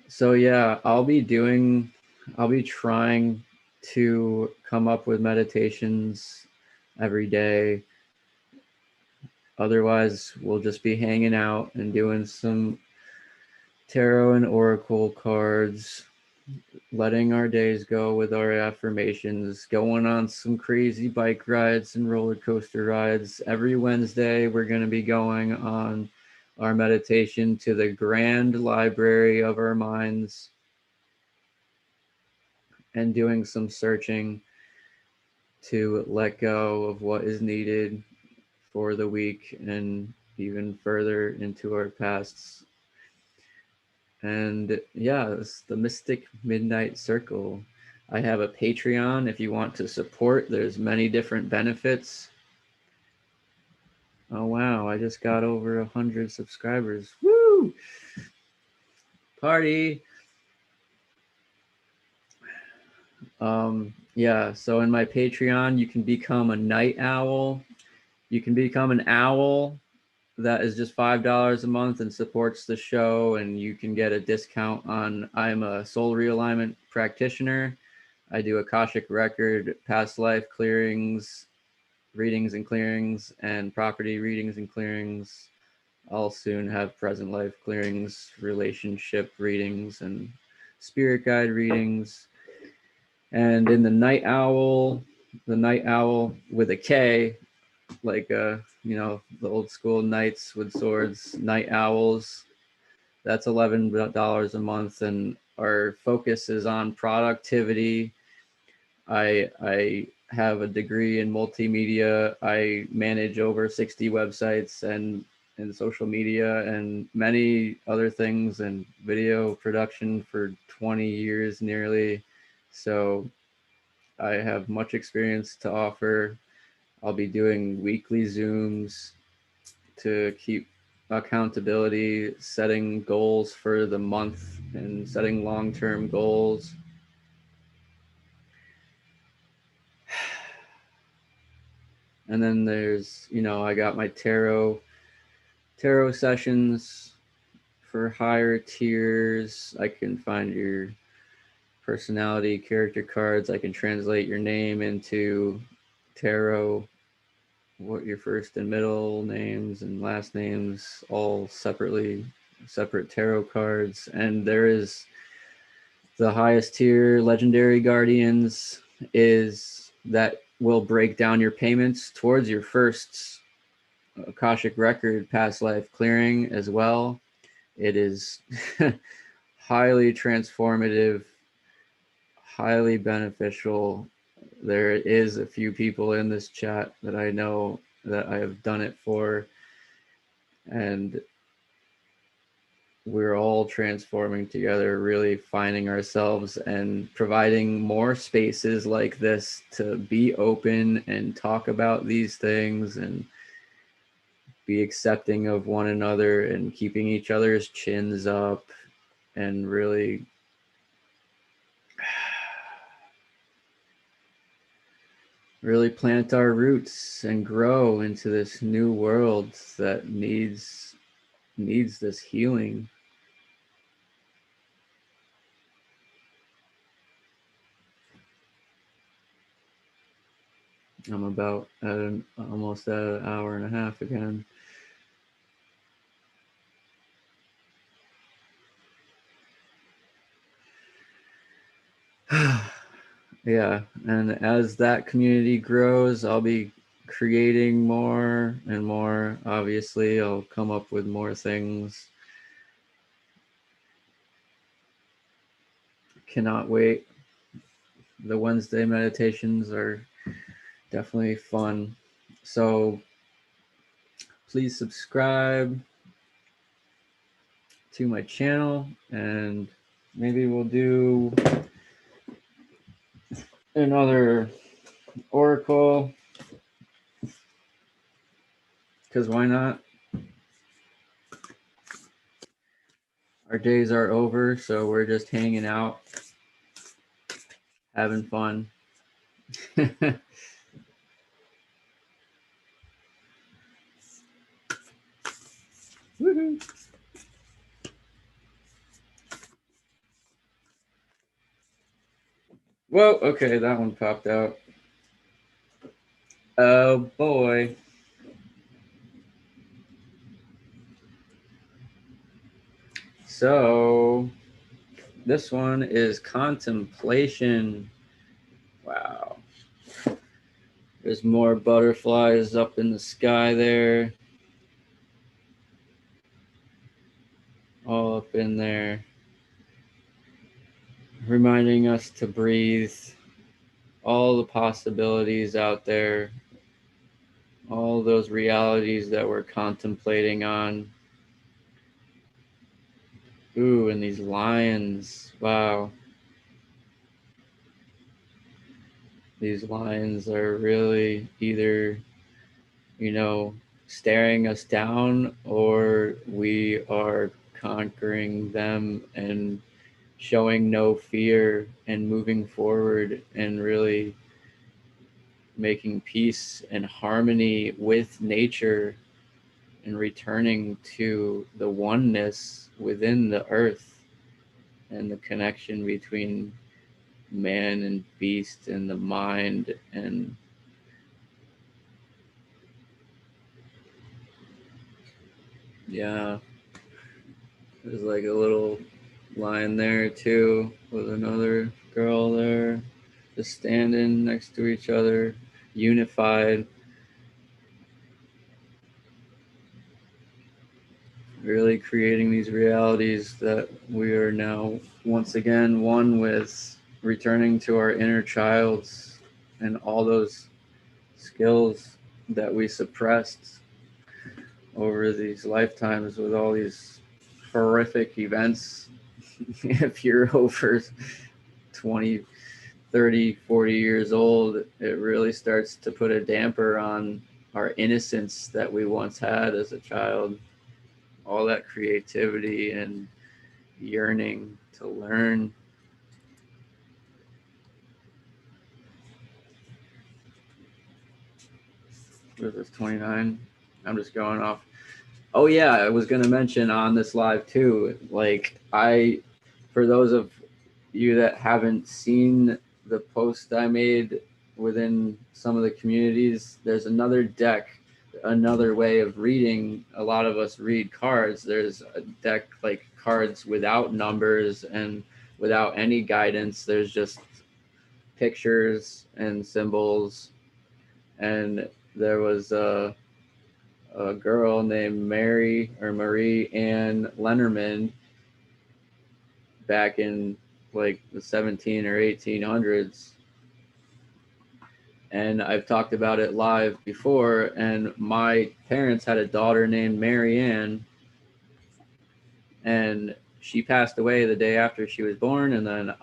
So yeah, I'll be trying to come up with meditations every day. Otherwise, we'll just be hanging out and doing some tarot and oracle cards, letting our days go with our affirmations, going on some crazy bike rides and roller coaster rides. Every Wednesday, we're going to be going on our meditation to the grand library of our minds and doing some searching to let go of what is needed for the week and even further into our pasts. And yeah, it's the Mystic Midnight Circle. I have a Patreon if you want to support. There's many different benefits. Oh wow, I just got over 100 subscribers. Woo! Party! Yeah, so in my Patreon, you can become a night owl. You can become an owl that is just $5 a month and supports the show, and you can get a discount on. I'm a soul realignment practitioner. I do Akashic record, past life clearings, readings and clearings, and property readings and clearings. I'll soon have present life clearings, relationship readings, and spirit guide readings. And in the night owl with a K, like the old school knights with swords, night owls. That's $11 a month, and our focus is on productivity. I have a degree in multimedia. I manage over 60 websites and social media and many other things, and video production for 20 years nearly. So I have much experience to offer. I'll be doing weekly Zooms to keep accountability, setting goals for the month and setting long-term goals. And then there's, I got my tarot sessions for higher tiers. I can find your personality character cards. I can translate your name into tarot, what your first and middle names and last names, all separate tarot cards. And there is the highest tier, Legendary Guardians, is that will break down your payments towards your first Akashic record past life clearing as well. It is highly transformative, highly beneficial. There is a few people in this chat that I know that I have done it for, and we're all transforming together, really finding ourselves and providing more spaces like this to be open and talk about these things and be accepting of one another and keeping each other's chins up and really plant our roots and grow into this new world that needs this healing. I'm about almost at an hour and a half again. Yeah, and as that community grows, I'll be creating more and more. Obviously, I'll come up with more things. Cannot wait. The Wednesday meditations are definitely fun. So please subscribe to my channel, and maybe we'll do another Oracle, because why not? Our days are over, so we're just hanging out, having fun. Woohoo. Whoa, okay, that one popped out. Oh boy. So this one is contemplation. Wow. There's more butterflies up in the sky there. All up in there. Reminding us to breathe. All the possibilities out there. All those realities that we're contemplating on. Ooh, and these lions. Wow. These lions are really either, staring us down, or we are conquering them and showing no fear and moving forward and really making peace and harmony with nature and returning to the oneness within the earth and the connection between man and beast and the mind. And yeah, there's like a little line there too with another girl there, just standing next to each other, unified, really creating these realities that we are now once again one with, returning to our inner childs and all those skills that we suppressed over these lifetimes with all these horrific events. If you're over 20, 30, 40 years old, it really starts to put a damper on our innocence that we once had as a child. All that creativity and yearning to learn. What is this, 29? I'm just going off. Oh yeah, I was going to mention on this live too, like for those of you that haven't seen the post I made within some of the communities, there's another deck, another way of reading. A lot of us read cards. There's a deck like cards without numbers and without any guidance. There's just pictures and symbols. And there was a girl named Marie Ann Lenormand back in like the 17 or 1800s. And I've talked about it live before. And my parents had a daughter named Mary Ann, and she passed away the day after she was born. And then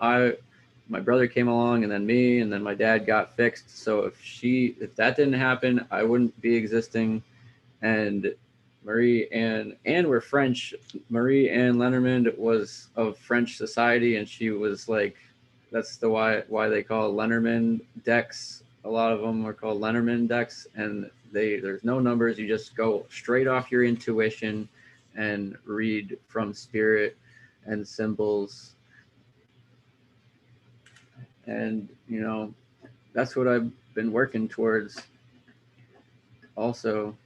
my brother came along, and then me, and then my dad got fixed. So if that didn't happen, I wouldn't be existing. And Marie Anne were French. Marie Anne Lenormand was of French society, and she was like, that's the why they call Lenormand decks. A lot of them are called Lenormand decks, and there's no numbers. You just go straight off your intuition and read from spirit and symbols. And that's what I've been working towards. Also,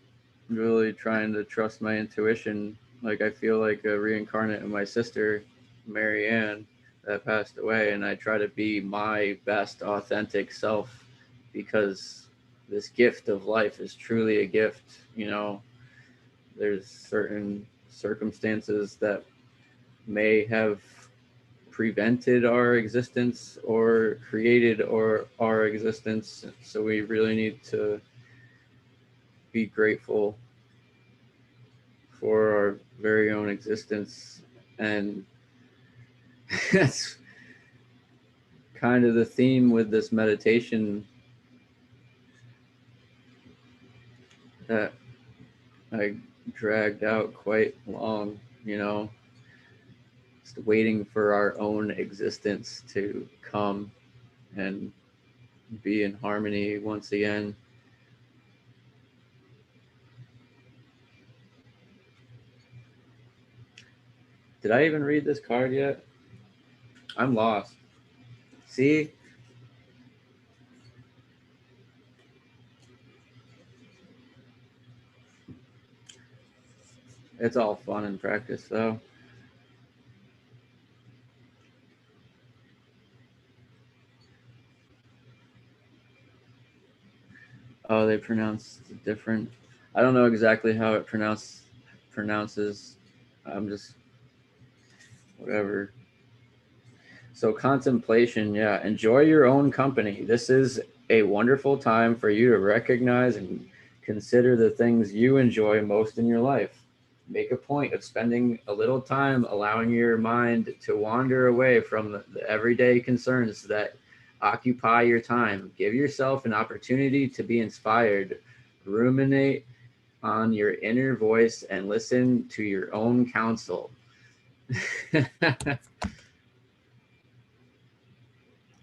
really trying to trust my intuition. Like I feel like a reincarnate of my sister, Mary Ann, that passed away, and I try to be my best authentic self, because this gift of life is truly a gift. There's certain circumstances that may have prevented our existence or created our existence, so we really need to be grateful for our very own existence. And that's kind of the theme with this meditation that I dragged out quite long, just waiting for our own existence to come and be in harmony once again. Did I even read this card yet? I'm lost. See? It's all fun and practice, though. Oh, they pronounce different. I don't know exactly how it pronounces. I'm just whatever. So contemplation, yeah. Enjoy your own company. This is a wonderful time for you to recognize and consider the things you enjoy most in your life. Make a point of spending a little time allowing your mind to wander away from the everyday concerns that occupy your time. Give yourself an opportunity to be inspired. Ruminate on your inner voice and listen to your own counsel.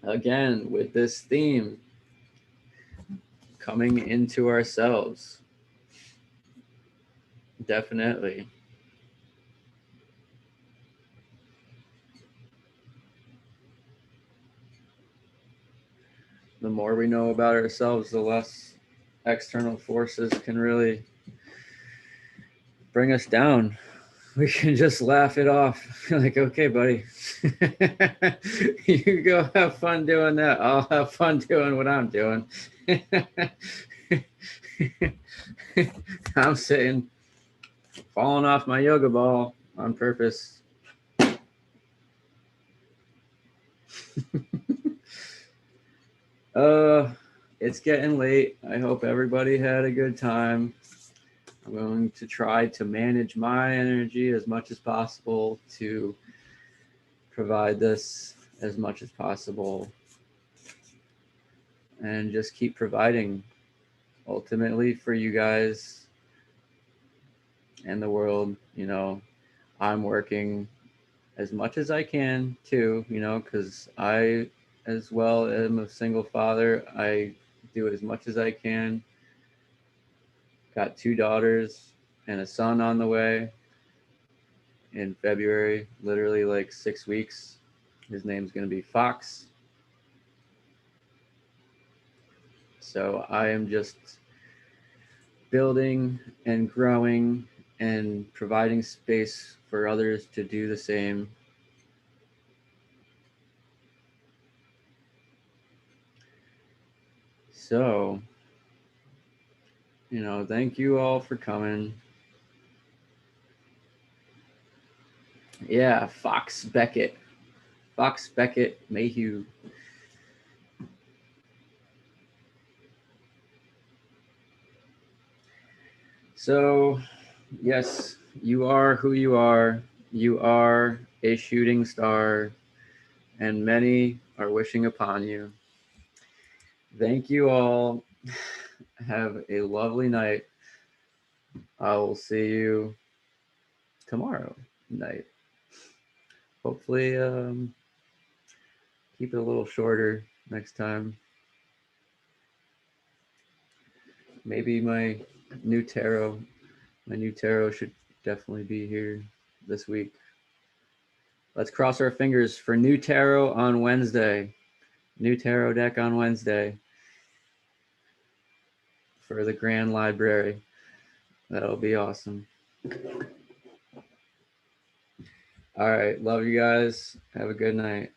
Again, with this theme, coming into ourselves. Definitely. The more we know about ourselves, the less external forces can really bring us down. We can just laugh it off. Like, okay, buddy, you go have fun doing that. I'll have fun doing what I'm doing. I'm sitting, falling off my yoga ball on purpose. It's getting late. I hope everybody had a good time. I'm going to try to manage my energy as much as possible to provide this as much as possible and just keep providing ultimately for you guys and the world. I'm working as much as I can too, because I as well am a single father. I do as much as I can. Got 2 daughters and a son on the way in February, literally like 6 weeks. His name's going to be Fox. So I am just building and growing and providing space for others to do the same. So, thank you all for coming. Yeah, Fox Beckett, Maheu. So, yes, you are who you are. You are a shooting star, and many are wishing upon you. Thank you all. Have a lovely night. I will see you tomorrow night. Hopefully, keep it a little shorter next time. Maybe my new tarot should definitely be here this week. Let's cross our fingers for new tarot on Wednesday. New tarot deck on Wednesday for the Grand Library. That'll be awesome. All right. Love you guys. Have a good night.